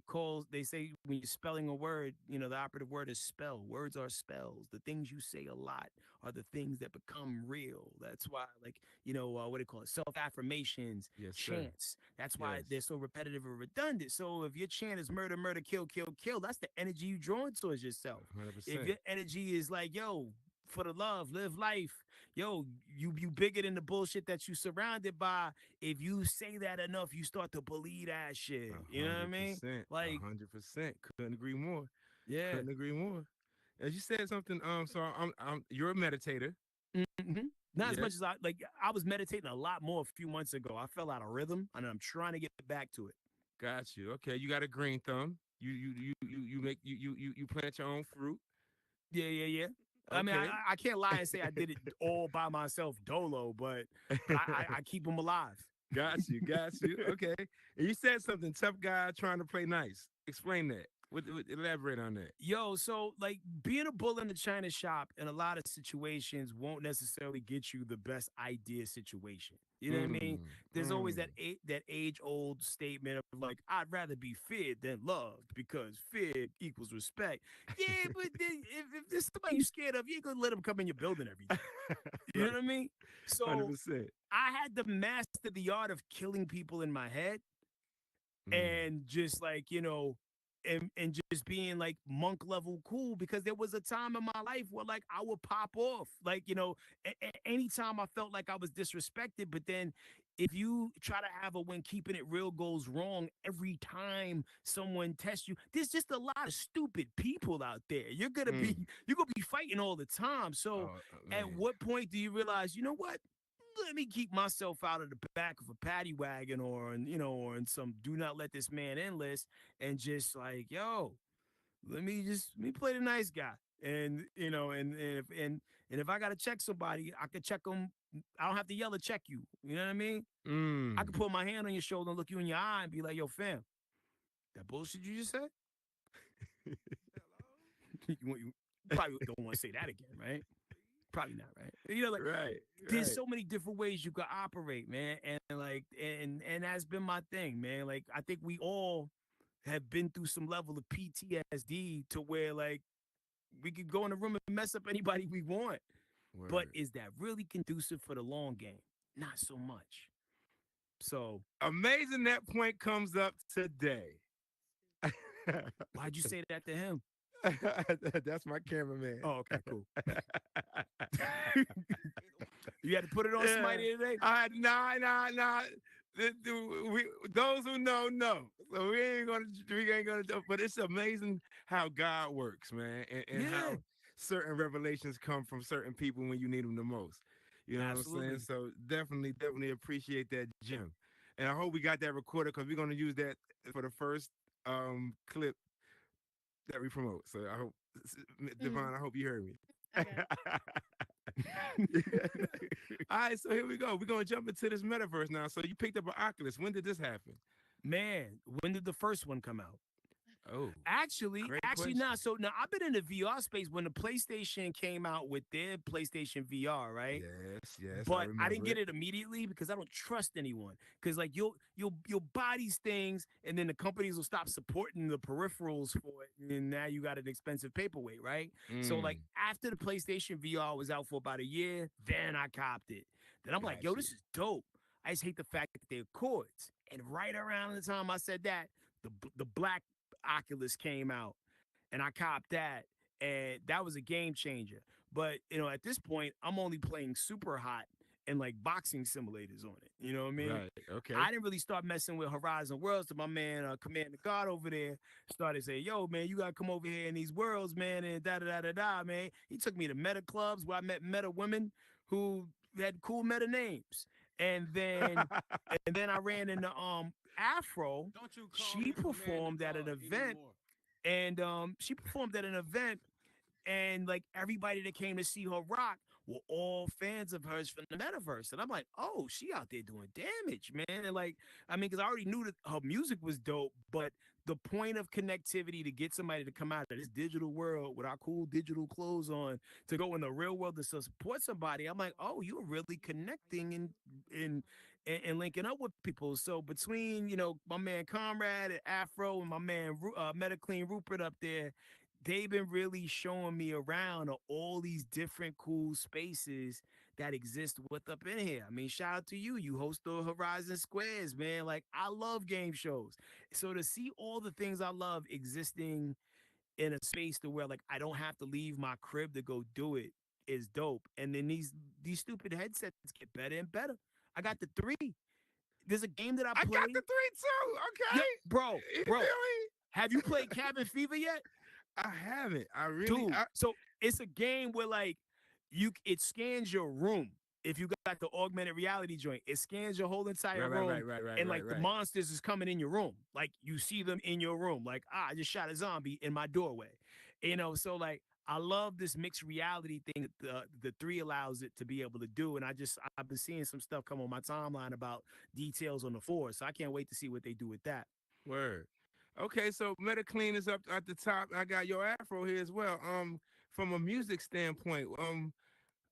say when you're spelling a word, the operative word is spell. Words are spells. The things you say a lot are the things that become real. That's why, like, what do you call it? Self affirmations, Yes, sir. chants. That's why Yes. they're so repetitive and redundant. So if your chant is murder, murder, kill, kill, kill, that's the energy you drawing towards yourself. If 100%. your energy is like, yo, for the love, live life, yo, you bigger than the bullshit that you surrounded by. If you say that enough, you start to believe that shit. You know what I mean? 100%. Like, 100%. Couldn't agree more. yeah. Couldn't agree more. As you said something, so you're a meditator. Not as Yeah. much as I was meditating a lot more a few months ago. I fell out of rhythm and I'm trying to get back to it. Got you. Okay, you got a green thumb. You make you plant your own fruit. Yeah. I mean, Okay. I can't lie and say I did it all by myself, dolo, but I keep them alive. Got you. Got you. Okay. And you said something. Tough guy trying to play nice. Explain that. Elaborate on that. Yo, so like being a bull in the china shop in a lot of situations won't necessarily get you the best idea situation. You know what I mean? There's always Mm. that age old statement of like, I'd rather be feared than loved because fear equals respect. Yeah, but then if there's somebody you're scared of, you ain't gonna let them come in your building every day. You know what I mean? So 100%. I had to master the art of killing people in my head and just like and just being like monk level cool because there was a time in my life where like I would pop off like anytime I felt like I was disrespected, but then if you try to have a when keeping it real goes wrong every time someone tests you, there's just a lot of stupid people out there. You're gonna be fighting all the time. So at Man. what point do you realize, you know what, let me keep myself out of the back of a paddy wagon or in some do not let this man in list and just like, yo, let me play the nice guy. And and if I gotta check somebody, I could check them. I don't have to yell or check you. You know what I mean? I could put my hand on your shoulder and look you in your eye and be like, yo, fam, that bullshit you just said? you probably don't want to say that again, right? Probably not, right? Like Right. there's so many different ways you could operate, man. And like and that's been my thing, man. Like I think we all have been through some level of PTSD to where like we could go in a room and mess up anybody we want. But Word. is that really conducive for the long game? Not so much. So Amazing that point comes up today. why'd you say that to him? That's my cameraman. Oh, okay, cool. You had to put it on somebody today? Nah. Those who know. So we ain't gonna do, but it's amazing how God works, man, and Yeah. how certain revelations come from certain people when you need them the most. You know what I'm saying? Absolutely. So definitely appreciate that, Jim. And I hope we got that recorded because we're gonna use that for the first clip that we promote. So I hope Devon, I hope you heard me. Okay. All right, so here we go. We're gonna jump into this metaverse now. So you picked up an Oculus. When did this happen? Man, when did the first one come out? Oh, Actually great not. question. So now I've been in the VR space when the PlayStation came out with their PlayStation VR, right? Yes, I But I didn't remember get it. it immediately because I don't trust anyone. Because like you'll buy these things and then the companies will stop supporting the peripherals for it, and now you got an expensive paperweight, right? So like Mm, after the PlayStation VR was out for about a year, then I copped it. Then I'm like, got yo, you. this is dope. I just hate the fact that they're cords. And right around the time I said that, the black Oculus came out and I copped that, and that was a game changer. But at this point, I'm only playing super hot and like boxing simulators on it. You know what I mean? Right. Okay. I didn't really start messing with Horizon Worlds till my man Commander God over there started saying, "Yo, man, you gotta come over here in these worlds, man," and da da da da da. Man, he took me to meta clubs where I met meta women who had cool meta names, and then I ran into Afro. Don't you call She me Commander performed at God an event anymore. and she performed at an event, and like everybody that came to see her rock were all fans of hers from the metaverse. And I'm like, oh, she out there doing damage, man. And like, I mean, because I already knew that her music was dope, but the point of connectivity to get somebody to come out of this digital world with our cool digital clothes on to go in the real world to support somebody, I'm like, oh, you're really connecting and linking up with people. So between my man Conrad and Afro and my man Metaclean Rupert up there, they've been really showing me around all these different cool spaces that exist with up in here. I mean, shout out to you. You host the Horizon Squares, man. Like, I love game shows. So to see all the things I love existing in a space to where like I don't have to leave my crib to go do it is dope. And then these stupid headsets get better and better. I got the 3. There's a game that I I play. got the 3 too. Yo, Okay. bro, You bro. feel me? Have you played Cabin Fever yet? I haven't. I really. Dude, so it's a game where like it scans your room. If you got the augmented reality joint, it scans your whole entire room, and like the monsters is coming in your room. Like you see them in your room. Like, I just shot a zombie in my doorway. So like I love this mixed reality thing that the 3 allows it to be able to do. And I've been seeing some stuff come on my timeline about details on the 4. So I can't wait to see what they do with that. Word. Okay, so Metaclean is up at the top. I got your Afro here as well. From a music standpoint,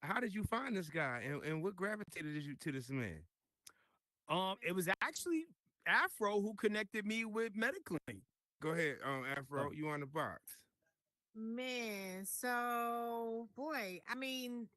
how did you find this guy, and what gravitated you to this man? It was actually Afro who connected me with Metaclean. Go ahead, Afro. You on the box? Man, so boy, I mean,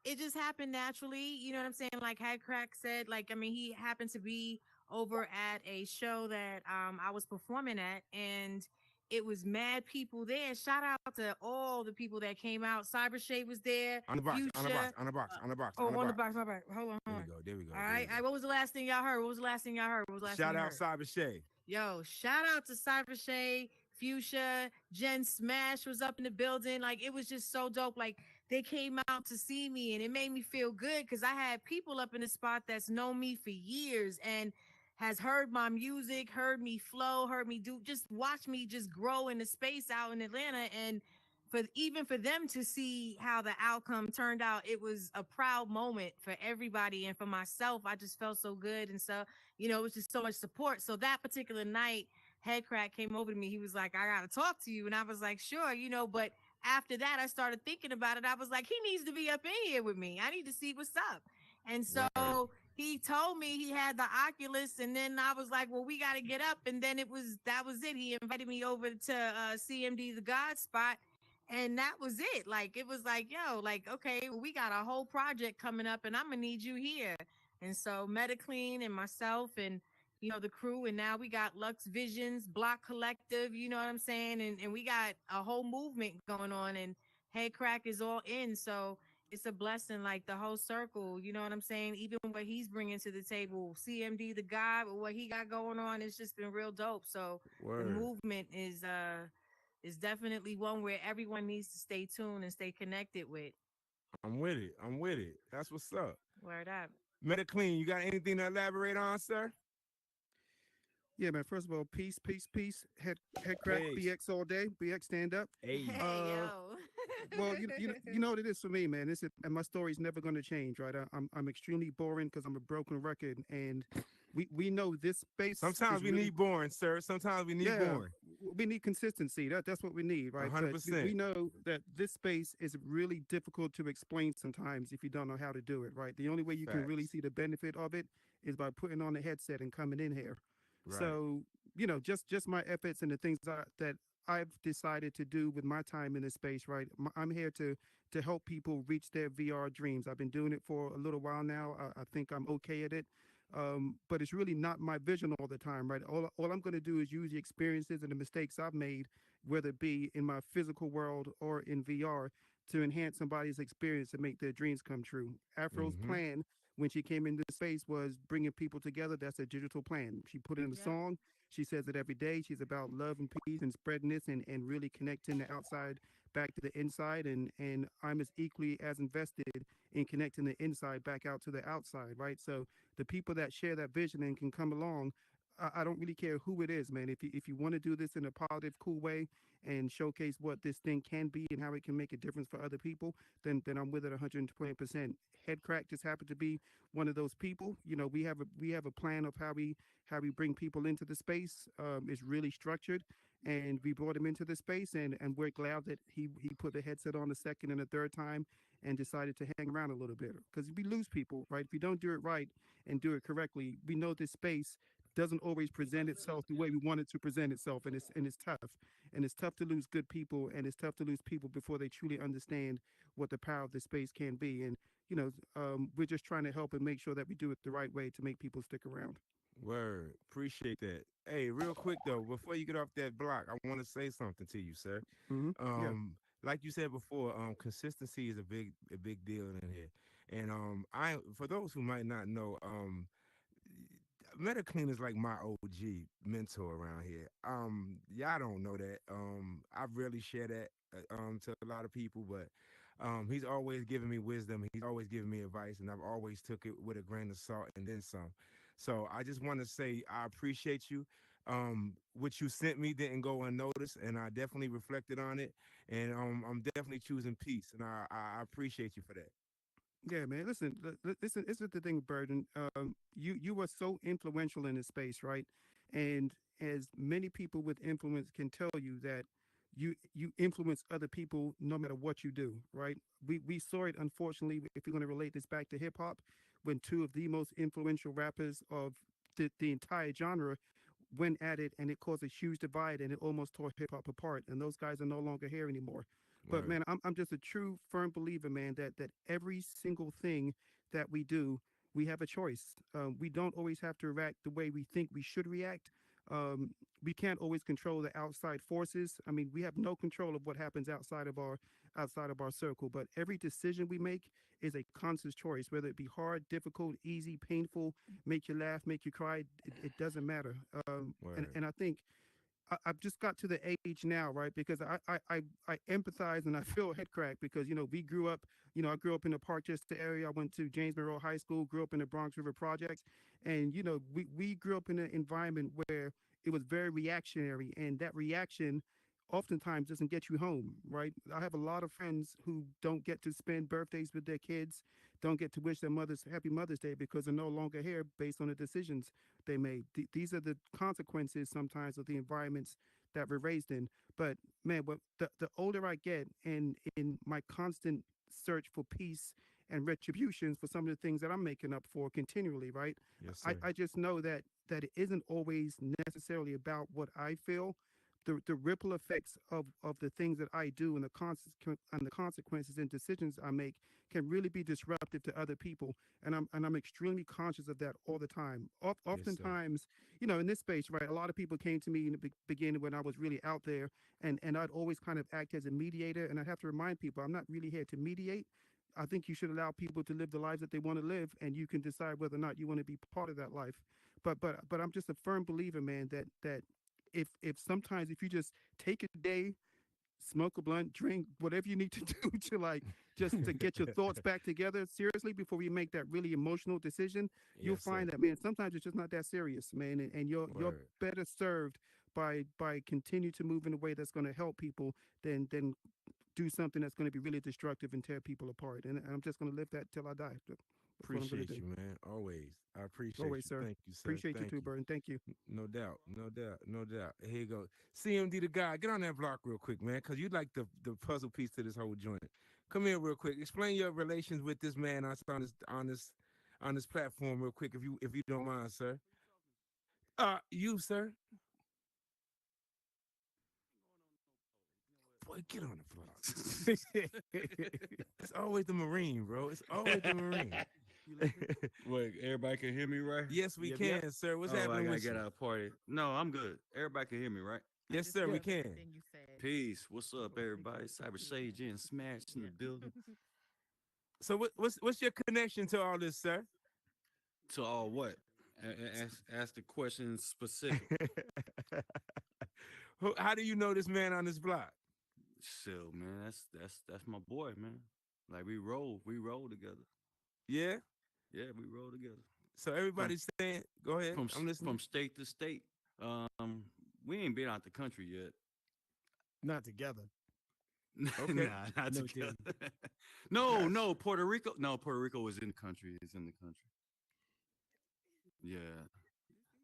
it just happened naturally. You know what I'm saying? Like HeadKrack said, like I mean, he happened to be over at a show that I was performing at, and it was mad people there. Shout out to all the people that came out. Cyber Shade was there. On the box, Fuchsia. on the box, on the box, on the box, Oh, on the box. box. My bad. Hold on. There we go. All right. What was the last thing y'all heard? Shout out Cyber Shay. Yo, shout out to Cyber Shay, Fuchsia, Jen Smash was up in the building. Like, it was just so dope. Like, they came out to see me, and it made me feel good because I had people up in the spot that's known me for years and has heard my music, heard me flow, heard me just watch me just grow in the space out in Atlanta. And even for them to see how the outcome turned out, it was a proud moment for everybody. And for myself, I just felt so good. And so, it was just so much support. So that particular night, HeadKrack came over to me. He was like, I got to talk to you. And I was like, sure, but after that, I started thinking about it. I was like, he needs to be up in here with me. I need to see what's up. And so he told me he had the Oculus, and then I was like, well, we got to get up. And then that was it. He invited me over to CMD, the God spot. And that was it. Like, it was like, yo, like, okay, we got a whole project coming up and I'm going to need you here. And so Metaclean and myself and, the crew. And now we got Lux Visions, Block Collective, you know what I'm saying? And we got a whole movement going on, and HeadKrack is all in. So it's a blessing, like the whole circle, you know what I'm saying? Even what he's bringing to the table, CMD, the guy, with what he got going on, it's just been real dope. So the movement is definitely one where everyone needs to stay tuned and stay connected with. I'm with it. That's what's up. Word up. Metaclean, you got anything to elaborate on, sir? Yeah, man. First of all, peace. HeadKrack, BX all day. BX stand up. Hey, yo. Well, you know what it is for me, man. And my story's never going to change, right? I'm extremely boring because I'm a broken record, and we know this space. Sometimes we need boring, sir. Sometimes we need boring. We need consistency. That's what we need, right? 100%. We know that this space is really difficult to explain sometimes if you don't know how to do it, right? The only way you can really see the benefit of it is by putting on the headset and coming in here. Right. So, just my efforts and the things that I've decided to do with my time in this space, right? I'm here to help people reach their VR dreams. I've been doing it for a little while now. I think I'm okay at it. But it's really not my vision all the time, right? All I'm going to do is use the experiences and the mistakes I've made, whether it be in my physical world or in VR, to enhance somebody's experience and make their dreams come true. Afro's plan when she came into space was bringing people together. That's a digital plan. She put in a song. She says it every day. She's about love and peace and spreading this and really connecting the outside back to the inside. And I'm as equally as invested in connecting the inside back out to the outside, right? So the people that share that vision and can come along, I don't really care who it is, man. If you want to do this in a positive, cool way and showcase what this thing can be and how it can make a difference for other people, then I'm with it 120%. HeadKrack just happened to be one of those people. We have a plan of how we bring people into the space. It's really structured, and we brought him into the space, and we're glad that he put the headset on the second and the third time and decided to hang around a little bit, because we lose people, right? If we don't do it right and do it correctly, we know this space doesn't always present itself the way we want it to present itself, and it's tough, and it's tough to lose good people, and it's tough to lose people before they truly understand what the power of the space can be. And we're just trying to help and make sure that we do it the right way to make people stick around. Word. Appreciate that. Hey, real quick though, before you get off that block, I want to say something to you, sir. Yeah. Like you said before, consistency is a big deal in here. And I for those who might not know, MetaClean is like my OG mentor around here. Y'all don't know that. I rarely share that to a lot of people, but he's always giving me wisdom. He's always giving me advice, and I've always took it with a grain of salt and then some. So I just want to say I appreciate you. What you sent me didn't go unnoticed, and I definitely reflected on it. And I'm definitely choosing peace, and I appreciate you for that. Yeah, man. Listen, listen. This is the thing, Burden. You were so influential in this space, right? And as many people with influence can tell you that you influence other people no matter what you do, right? We saw it, unfortunately, if you're going to relate this back to hip hop, when two of the most influential rappers of the entire genre went at it, and it caused a huge divide, and it almost tore hip hop apart. And those guys are no longer here anymore. But Word. man, I'm just a true firm believer, man, that every single thing that we do, we have a choice. We don't always have to react the way we think we should react. Um, we can't always control the outside forces. I mean, we have no control of what happens outside of our circle. But every decision we make is a conscious choice, whether it be hard, difficult, easy, painful, make you laugh, make you cry. It doesn't matter. Word. And I think I've just got to the age now, right? Because I empathize and I feel head crack because, we grew up, I grew up in the Parkchester area. I went to James Monroe High School, grew up in the Bronx River Projects. And, we grew up in an environment where it was very reactionary, and that reaction oftentimes doesn't get you home, right? I have a lot of friends who don't get to spend birthdays with their kids, don't get to wish their mothers happy Mother's Day because they're no longer here based on the decisions they made. These are the consequences sometimes of the environments that we're raised in. But man, the older I get, and in my constant search for peace and retributions for some of the things that I'm making up for continually, right? Yes, I, sir. I just know that it isn't always necessarily about what I feel. The ripple effects of the things that I do, and the consequences and decisions I make can really be disruptive to other people, and I'm extremely conscious of that all the time. Yes, sir. Oftentimes, in this space, right, a lot of people came to me in the beginning when I was really out there, and I'd always kind of act as a mediator, and I'd have to remind people I'm not really here to mediate. I think you should allow people to live the lives that they want to live, and you can decide whether or not you want to be part of that life. But I'm just a firm believer, man, that if sometimes if you just take a day, smoke a blunt, drink whatever you need to do to just to get your thoughts back together seriously before you make that really emotional decision, you'll Yes, sir. find that, man, sometimes it's just not that serious, man, and you're Word. better served by continue to move in a way that's going to help people than do something that's going to be really destructive and tear people apart. And I'm just going to live that till I die. That's what I'm going to Appreciate do. you, man. Always. I appreciate Always, you. sir. Thank you, sir. Appreciate you Thank too, you. Burton. Thank you. No doubt. No doubt. No doubt. Here you go. CMD the guy. Get on that block real quick, man, because you like the puzzle piece to this whole joint. Come here real quick. Explain your relations with this man on this platform real quick, if you don't mind, sir. You, sir. Boy, get on the block. It's always the Marine, bro. It's always the Marine. Wait, everybody can hear me, right? Yes, we Yep, can, yep. sir. What's Oh, I happening gotta with get you? out of party. No, I'm good. Everybody can hear me, right? Yes, sir, we can. Everything you said. Peace. What's up, everybody? Cyber Sage and Smash in the building. So what's your connection to all this, sir? To all what? Ask the question specific. How do you know this man on this block? So, man, that's my boy, man. Like we roll together. Yeah. Yeah, we roll together. So From everybody's saying, go ahead. I'm from listening. state to state. We ain't been out the country yet. Not together. Okay. Nah, not No together. kidding. no, Gosh. no, Puerto Rico. No, Puerto Rico is in the country. It's in the country. Yeah,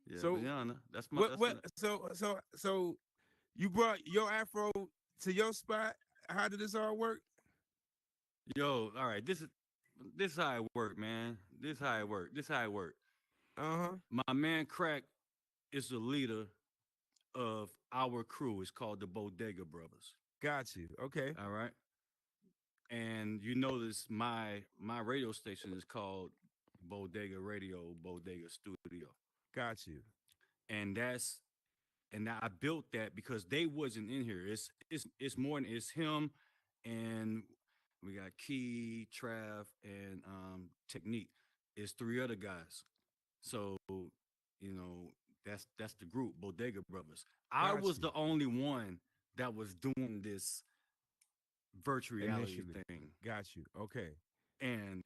yeah. But So yeah, no, that's my what that's what so You brought your afro to your spot. How did this all work? Yo, all right, this how it work, man. This how it work. This how it work. Uh-huh. My man Crack is the leader of our crew. It's called the Bodega Brothers. Got you. Okay. All right. And you notice my radio station is called Bodega Radio, Bodega Studio. Got you. And I built that because they wasn't in here. It's more than it's him and we got Key, Trav, and Technique. It's three other guys. So, that's the group, Bodega Brothers. I Got was you. the only one that was doing this virtual reality Initially. thing. Got you. Okay. And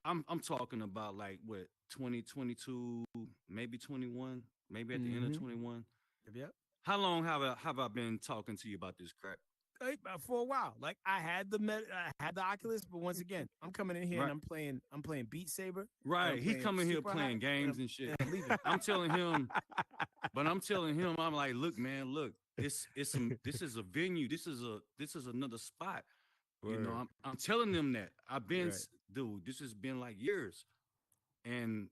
I'm talking about like what 2022, maybe 21, maybe at the end of Mm-hmm. 21. Yep. How long have I been talking to you about this crap? For a while. Like I had I had the Oculus, but once again, I'm coming in here and Right. I'm playing Beat Saber. Right. I'm He playing coming here Super playing High, games and shit. and I'm leaving. I'm telling him, I'm like, look, man, look, this is a venue. This is another spot. Word. I'm telling them that. Right. Dude, this has been like years. And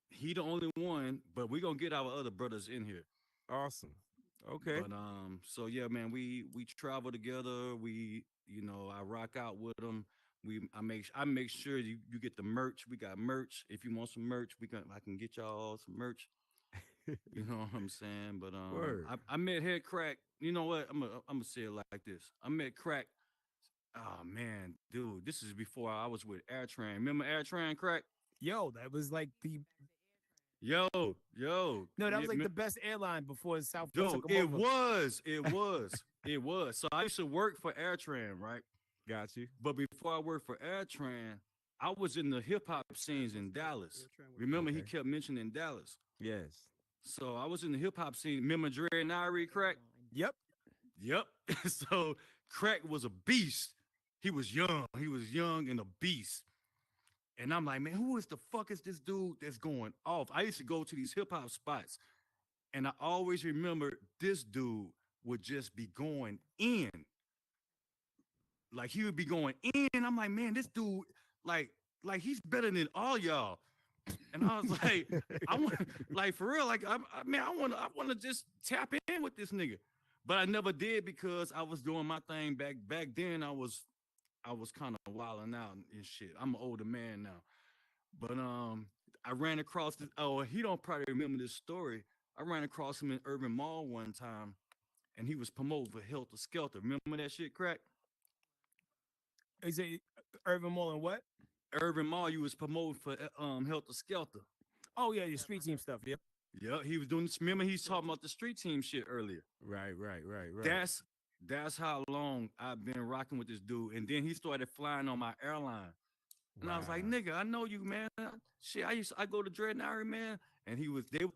he the only one, but we're gonna get our other brothers in here. Awesome. Okay. But so yeah, man, we travel together. I rock out with them. I make sure you get the merch. We got merch. If you want some merch, I can get y'all some merch. You know what I'm saying? But Word. I met HeadKrack. You know what? I'm gonna say it like this. I met Crack. Oh man, dude, this is before I was with AirTran. Remember AirTran, Crack? Yo, that was like the Yo, yo. no, that Yeah, was like the best airline before Southwest dude, took them over. it was. So I used to work for AirTran, right? Got you. But before I worked for AirTran, I was in the hip hop scenes in Dallas. Remember, he Okay. kept mentioning Dallas. Yes. So I was in the hip hop scene. Remember Dre and Irie, Crack? Yep. Yep. So Crack was a beast. He was young. He was young and a beast. And I'm like, man, who is the fuck is this dude that's going off? I used to go to these hip hop spots, and I always remember this dude would just be going in. Like he would be going in. I'm like, man, this dude, like, like he's better than all y'all. And I was like, I want, like, for real, like, I want to just tap in with this nigga, but I never did because I was doing my thing back then. I was kind of wilding out and shit. I'm an older man now, but I ran across this. Oh, he don't probably remember this story. I ran across him in Urban Mall one time, and he was promoted for Helter Skelter. Remember that shit, Crack? Is it Urban Mall and what? Urban Mall, you was promoted for Helter Skelter. Oh yeah, your street team stuff. Yep. Yeah, he was doing this. Remember, he's talking about the street team shit earlier. Right. That's how long I've been rocking with this dude. And then he started flying on my airline. And I was like, Wow. nigga, I know you, man. Shit, I go to Dread and Irie, man. And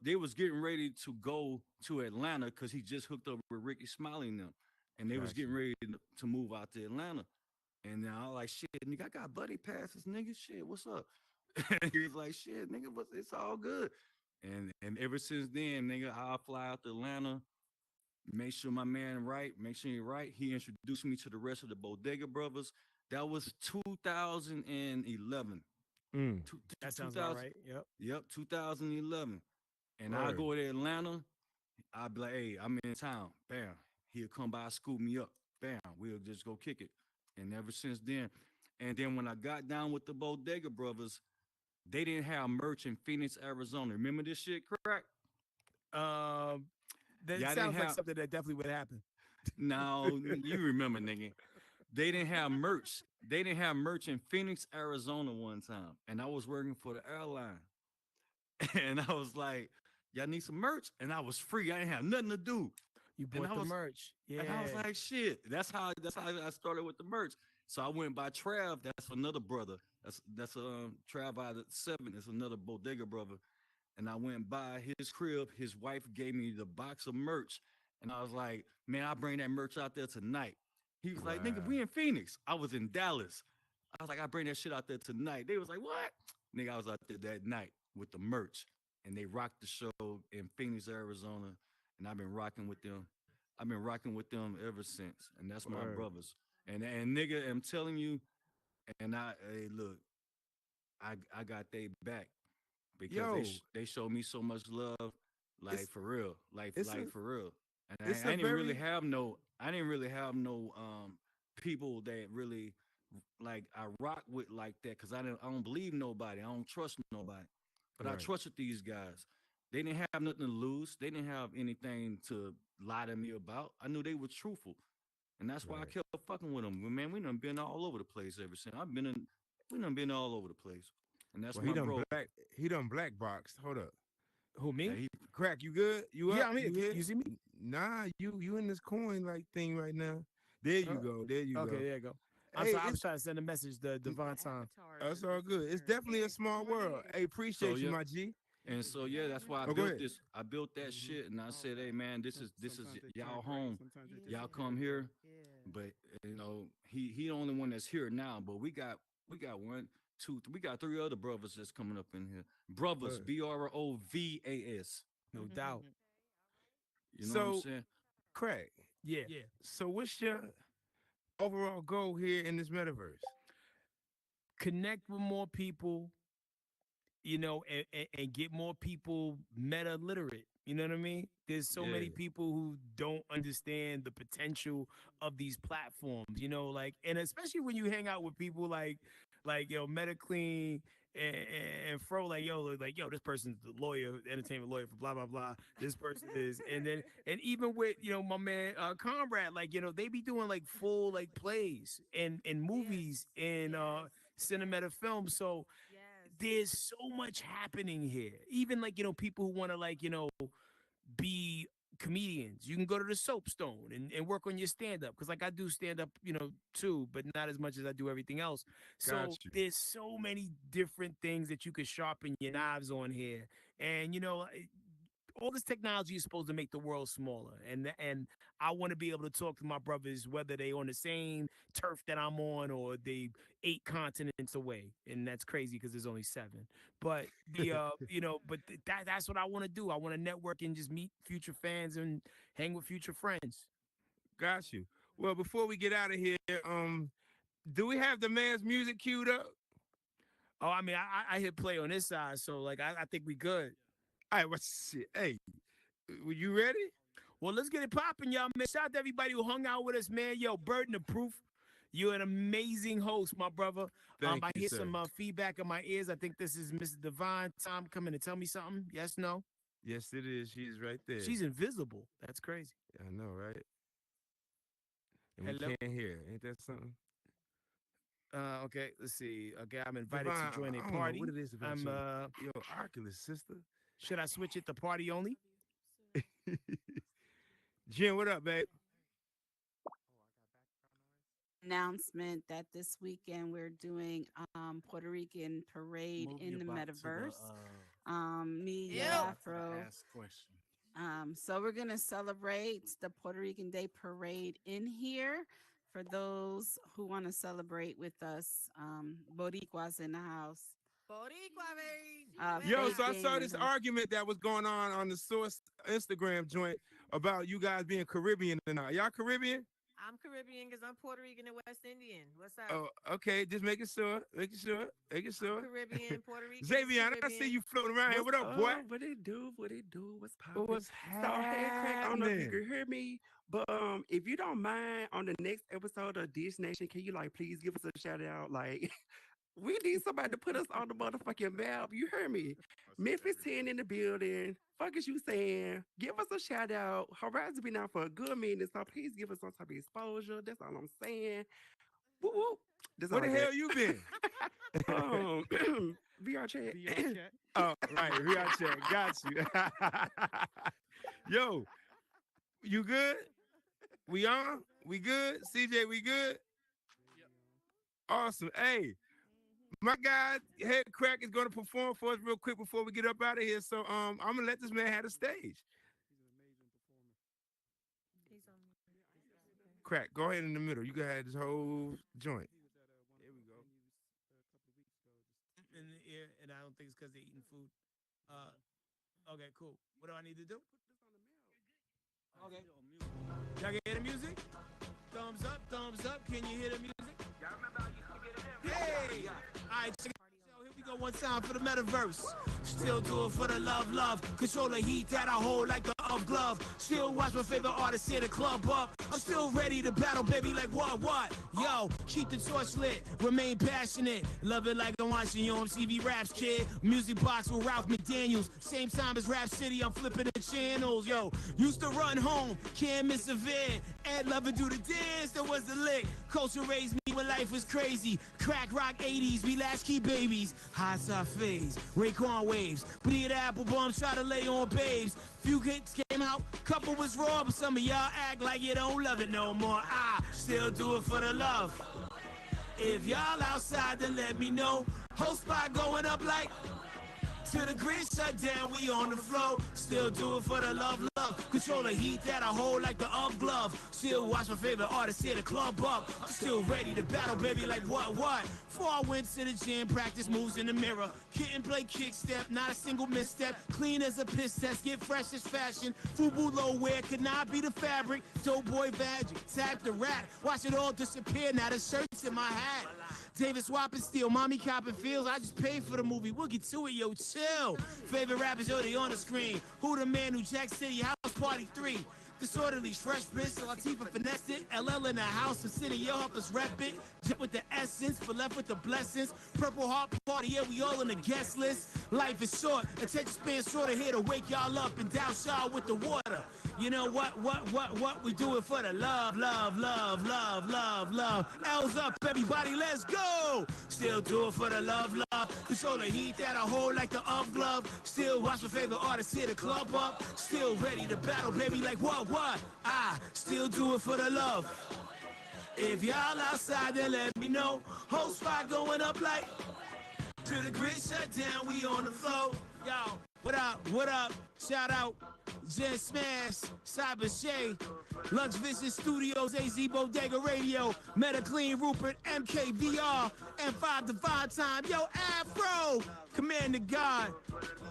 they was getting ready to go to Atlanta because he just hooked up with Ricky Smiley and them. And they was Gotcha. getting ready to move out to Atlanta. And then I was like, shit, nigga, I got buddy passes, nigga. Shit, what's up? And he was like, shit, nigga, it's all good. And ever since then, nigga, I'll fly out to Atlanta, make sure my man right, make sure he right. He introduced me to the rest of the Bodega Brothers. That was 2011. Mm. That sounds about right. Yep. Yep, 2011. And I Word. go to Atlanta. I'll be like, hey, I'm in town. Bam. He'll come by, scoop me up. Bam. We'll just go kick it. And ever since then, and then when I got down with the Bodega Brothers, they didn't have merch in Phoenix, Arizona. Remember this shit, Crack? Um, that Y'all didn't sounds like have. something that definitely would happen. No, you remember, nigga. They didn't have merch. They didn't have merch in Phoenix, Arizona one time. And I was working for the airline. And I was like, y'all need some merch? And I was free. I didn't have nothing to do. You And bought I the was merch. Yeah. and I was like, shit. That's how I started with the merch. So I went by Trav. That's another brother. That's Trav out of seven. That's another bodega brother. And I went by his crib. His wife gave me the box of merch. And I was like, man, I'll bring that merch out there tonight. He was like, nigga, Wow. we in Phoenix. I was in Dallas. I was like, I bring that shit out there tonight. They was like, what? Nigga, I was out there that night with the merch. And they rocked the show in Phoenix, Arizona. And I've been rocking with them. I've been rocking with them ever since, and that's my Word. brothers. And nigga, I'm telling you, and hey, look, I got they back because Yo, they showed me so much love, like it's for real, it's like a for real. And it's I a didn't really very have no, I didn't really have no people that really like I rock with like that because I don't believe nobody, I don't trust nobody, but I right, trusted these guys. They didn't have nothing to lose. They didn't have anything to lie to me about. I knew they were truthful. And that's why I right. kept fucking with them. Man, we done been all over the place ever since. We done been all over the place. And that's Well, my bro. he done black boxed. Hold up. Who, Yeah, me? he Crack, you good? You Yeah, up? I'm here. You here? You see me? Nah, you in this coin like thing right now. There you Uh, go. There you okay, go. there you go. I'm Hey, sorry. I it's was trying to send a message to The Devon Time. avatars it's are all good. It's disappearing. definitely a small world. Hey, so appreciate you, yeah. my G. And so yeah, that's why I Oh, go built ahead. this. I built that shit and I said, hey man, this is Sometimes they y'all talk right, home. sometimes they Y'all disappear. come here. Yeah. But he the only one that's here now. But we got one, two, we got three other brothers that's coming up in here. Brothers, Word. BROVAS. No doubt. You know what I'm So, saying? Craig, Yeah. so what's your overall goal here in this metaverse? Connect with more people, and get more people meta literate. You know what I mean? There's so Yeah, many people who don't understand the potential of these platforms, like, and especially when you hang out with people like Meta Clean and Fro, like, yo, this person's the lawyer, entertainment lawyer for blah blah blah. This person is, and even with my man Conrad, like, they be doing like full like plays and movies and cinematic films. So Yes. there's so much happening here. Even like, people who want to like, be comedians. You can go to the soapstone and work on your stand-up. Cause like I do stand-up, too, but not as much as I do everything else. got So you. there's so many different things that you could sharpen your knives on here. And all this technology is supposed to make the world smaller, and I want to be able to talk to my brothers whether they on the same turf that I'm on or they 8 continents away, and that's crazy because there's only 7. But that's what I want to do. I want to network and just meet future fans and hang with future friends. Got you. Well, before we get out of here, do we have the man's music queued up? Oh, I mean, I hit play on this side, so like I think we good. All right, what's shit? Hey, were you ready? Well, let's get it popping, y'all. Man, shout out to everybody who hung out with us, man. Yo, Burden of Proof. You're an amazing host, my brother. Thank I you, hear sir. some feedback in my ears. I think this is Mr. Divine Tom coming to tell me something. Yes, no? Yes, it is. She's right there. She's invisible. That's crazy. I know, right? And we Hello. can't hear. Ain't that something? Okay, let's see. Okay, I'm invited Divine, to join a I don't know party. what it is about I'm your Oculus, sister. should I switch it to party only? Jen, what up, babe? Announcement that this weekend we're doing Puerto Rican parade in the metaverse. Me, Ew. Afro. So we're gonna celebrate the Puerto Rican Day Parade in here for those who want to celebrate with us. Boricuas in the house. Boricua, baby. Yo, Faith so I Gang saw in this the house. argument that was going on the Source Instagram joint about you guys being Caribbean or not. Y'all Caribbean? I'm Caribbean because I'm Puerto Rican and West Indian. What's up? Oh, okay. Just making sure. Making sure. Making sure. Caribbean, Puerto Rican, Xavier, I see Caribbean. you floating around here. What up, boy? What it do? What it do? What's poppin'? What's So HeadKrack, I don't know if you happening? can hear me, but if you don't mind, on the next episode of Dish Nation, can you like please give us a shout out? Like we need somebody to put us on the motherfucking map. You heard me? Memphis 10 in the building. Fuck is you saying? Give us a shout out. Horizon been out for a good minute, so please give us some type of exposure. That's all I'm saying. Woo woo. That's Where all the I hell you been? got. VR chat. VR chat. Oh, right. We out there. Got you. Yo, you good? We on? We good? CJ, we good? Awesome. Hey, my guy, HeadKrack is going to perform for us real quick before we get up out of here. So I'm gonna let this man have the stage. Crack, go ahead in the middle. You can have this whole joint. There we go. In the ear, and I don't think it's because they're eating food. Okay, cool. What do I need to do? Okay. Y'all can hear the music? Thumbs up, thumbs up. Can you hear the music? Hey! All right, check it out. Here we go one time for the Metaverse. Still do it for the love, love. Control the heat that I hold like the of glove. Still watch my favorite artist hit the club up. I'm still ready to battle, baby, like what? Yo, keep the torch lit, remain passionate. Love it like I'm watching you on TV Raps, kid. Music box with Ralph McDaniels. Same time as Rap City, I'm flipping the channels, yo. Used to run home, can't miss a vid. And love and do the dance, that was the lick. Culture raised me when life was crazy. Crack rock 80s, we latchkey babies. High side phase, Raekwon waves. Bleed apple bombs, try to lay on babes. Few hits came out, couple was raw, but some of y'all act like you don't love it no more. I still do it for the love. If y'all outside, then let me know. Whole spot going up like to the grid shut down, we on the flow. Still do it for the love, love. Control the heat that I hold like the up glove. Still watch my favorite artist hit the club up. I'm still ready to battle, baby, like what? Before I went to the gym, practice moves in the mirror. Couldn't play kick step, not a single misstep. Clean as a piss test, get fresh as fashion. Fubu low wear could not be the fabric. Dope boy magic, tap the rap. Watch it all disappear, now the shirt's in my hat. David swapping steel, mommy copping feels. I just paid for the movie. We'll get to it, yo, chill. Favorite rappers, yo, they on the screen. Who the man who Jack City House Party 3? Disorderly, fresh prince, Latifah finessed it. LL in the house of city, yo, help us rep it. Jet with the essence, but left with the blessings. Purple heart party, yeah, we all on the guest list. Life is short, attention span shorter, here to wake y'all up and douse y'all with the water. You know what? We do it for the love. L's up, everybody, let's go. Still do it for the love. Control the heat that I hold like the up glove. Still watch my favorite artist hit the club up. Still ready to battle, baby, like what? I still do it for the love. If y'all outside, then let me know. Whole spot going up like to the grid shut down, we on the flow. Yo, what up? Shout out, Jen Smash, Cyber Shay, Lux Vision Studios, AZ Bodega Radio, Meta Clean Rupert, MKVR, and 5 to 5 time. Yo, Afro, Commander God,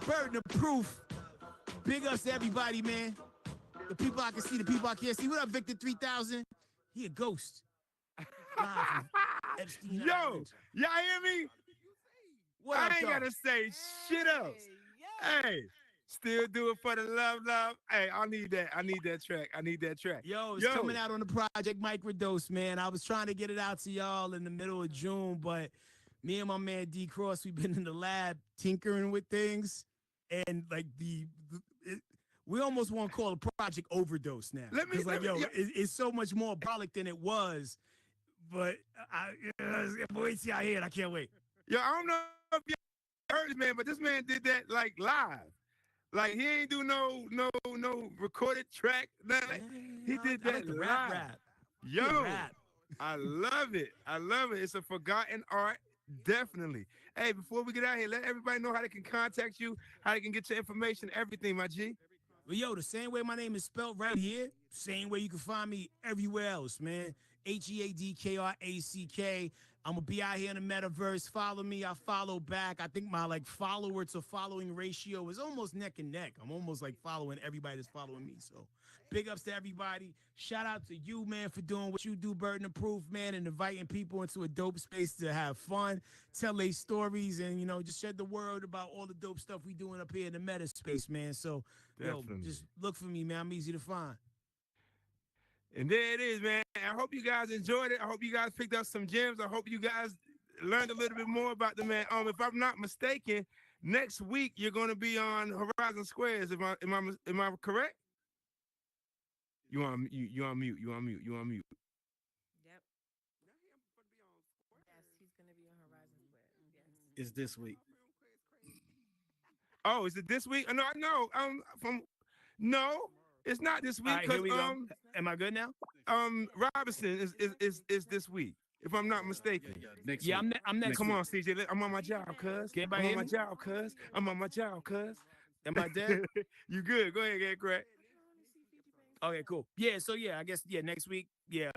Burden of Proof. Big ups to everybody, man. The people I can see, the people I can't see. What up, Victor 3000? He a ghost. Live from Epstein Yo, Island. y'all hear me? What I up, ain't though? gotta say shit else. Hey, still do it for the love. Hey, I need that track. Yo, it's coming out on the Project Microdose, man. I was trying to get it out to y'all in the middle of June, but me and my man D Cross, we've been in the lab tinkering with things, and like we almost want to call it Project Overdose now. It's so much more brolic than it was. But it's out here, and I can't wait. Yo, I don't know if you heard this man, but this man did that like live. Like he ain't do no recorded track. He did that like the live. rap. Yo, I love it. It's a forgotten art. Definitely. Hey, before we get out here, let everybody know how they can contact you, how they can get your information, everything, my G. Well, yo, the same way my name is spelled right here, same way you can find me everywhere else, man. HeadKrack. I'm gonna be out here in the Metaverse. Follow me, I follow back. I think my follower to following ratio is almost neck and neck. I'm almost following everybody that's following me. So big ups to everybody. Shout out to you, man, for doing what you do, Burden of Proof, man, and inviting people into a dope space to have fun, tell their stories, and just shed the word about all the dope stuff we doing up here in the meta space, man. So just look for me, man. I'm easy to find. And there it is, man. I hope you guys enjoyed it. I hope you guys picked up some gems. I hope you guys learned a little bit more about the man. If I'm not mistaken, next week you're going to be on Horizon Squares. Am I correct? You on mute. Yep. Yes, he's gonna be on Horizon Square. Yes. It's this week. Oh, is it this week? No. No, it's not this week. All right, here we go. Am I good now? Robinson is this week, if I'm not mistaken. Next week. I'm next. Come on, CJ. I'm on my job, cuz. I'm on my job, cuz. Am I dead? You good? Go ahead, HeadKrack. Okay, cool. Yeah, so I guess next week. Yeah.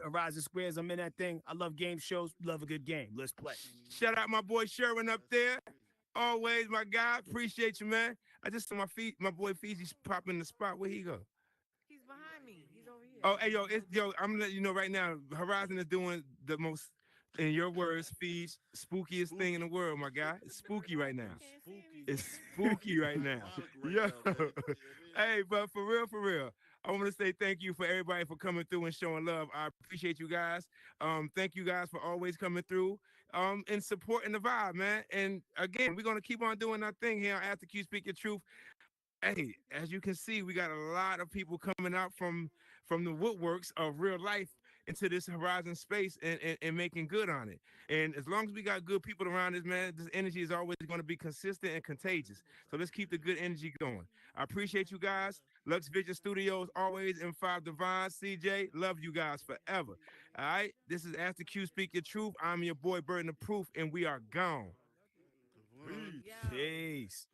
Horizon Squares. I'm in that thing. I love game shows. Love a good game. Let's play. Shout out my boy Sherwin up there. Always my guy. Appreciate you, man. I just saw my boy Fiji pop in the spot. Where he go? He's behind me. He's over here. Oh, hey, yo, I'm gonna let you know right now. Horizon is doing the most, in your words, feeds spookiest thing in the world, my guy. It's spooky right now. It's spooky right now. Yo, hey, but for real, I want to say thank you for everybody for coming through and showing love. I appreciate you guys. Thank you guys for always coming through, and supporting the vibe, man. And again, we're gonna keep on doing our thing here on After Q Speak Your Truth. Hey, as you can see, we got a lot of people coming out from the woodworks of real life into this horizon space and making good on it. And as long as we got good people around us, man, this energy is always going to be consistent and contagious. So let's keep the good energy going. I appreciate you guys. Lux Vision Studios always in Five Divine. CJ, love you guys forever. All right, this is After Q Speak Your Truth. I'm your boy Burden of Proof, and we are gone. Peace.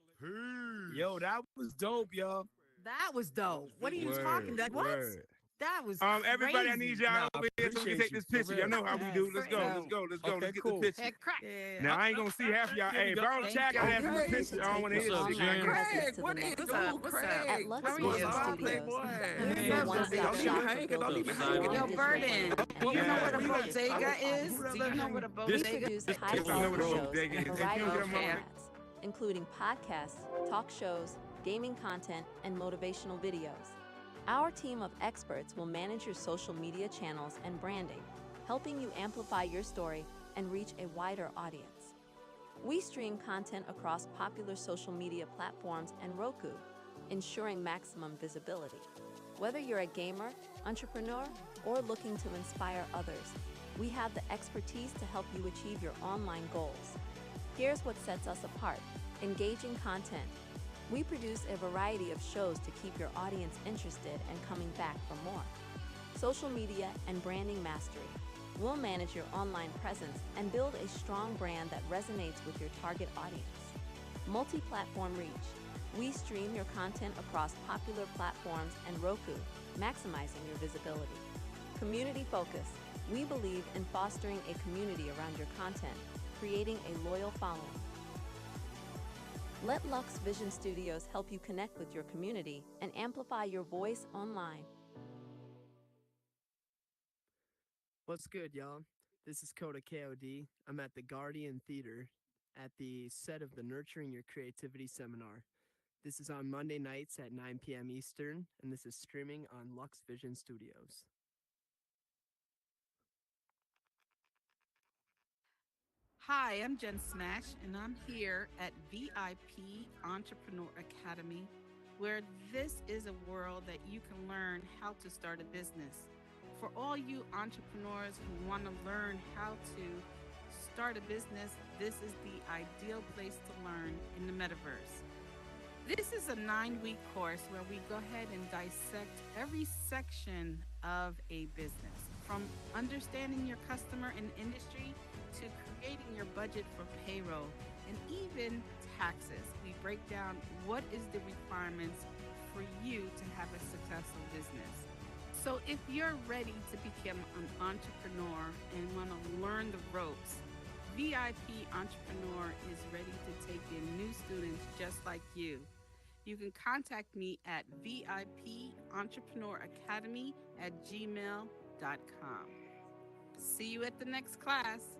Yo, that was dope, y'all. That was dope. What are you talking about? What? Word. That was Everybody, I crazy. need y'all over here so we can take this picture. Y'all know how we do. Let's go. Yes. Let's get the picture. Head crack. Now I ain't gonna see half of y'all. Hey, if I don't chat, y'all have the picture. I don't want to hear Online this. presence to the next level. At Lux Vision Studios, the Yo, one-stop shop for building Yo, Burden, do you know what a Yeah. bodega is? Do you know what a We bodega produce is? high-quality shows in a If you variety don't of get 'em on- formats, including podcasts, talk shows, gaming content, and motivational videos. Our team of experts will manage your social media channels and branding, helping you amplify your story and reach a wider audience. We stream content across popular social media platforms and Roku, ensuring maximum visibility. Whether you're a gamer, entrepreneur, or looking to inspire others, we have the expertise to help you achieve your online goals. Here's what sets us apart: engaging content. We produce a variety of shows to keep your audience interested and coming back for more. Social media and branding mastery. We'll manage your online presence and build a strong brand that resonates with your target audience. Multi-platform reach. We stream your content across popular platforms and Roku, maximizing your visibility. Community focus. We believe in fostering a community around your content, creating a loyal following. Let Lux Vision Studios help you connect with your community and amplify your voice online. What's good, y'all? This is Coda KOD. I'm at the Guardian Theater at the set of the Nurturing Your Creativity seminar. This is on Monday nights at 9 p.m. Eastern, and this is streaming on Lux Vision Studios. Hi, I'm Jen Smash, and I'm here at VIP Entrepreneur Academy, where this is a world that you can learn how to start a business. For all you entrepreneurs who want to learn how to start a business, this is the ideal place to learn in the Metaverse. This is a 9-week course where we go ahead and dissect every section of a business, from understanding your customer and industry to creating your budget for payroll and even taxes. We break down what is the requirements for you to have a successful business. So if you're ready to become an entrepreneur and want to learn the ropes, VIP Entrepreneur is ready to take in new students just like you. You can contact me at VIPEntrepreneur Academy@gmail.com. See you at the next class.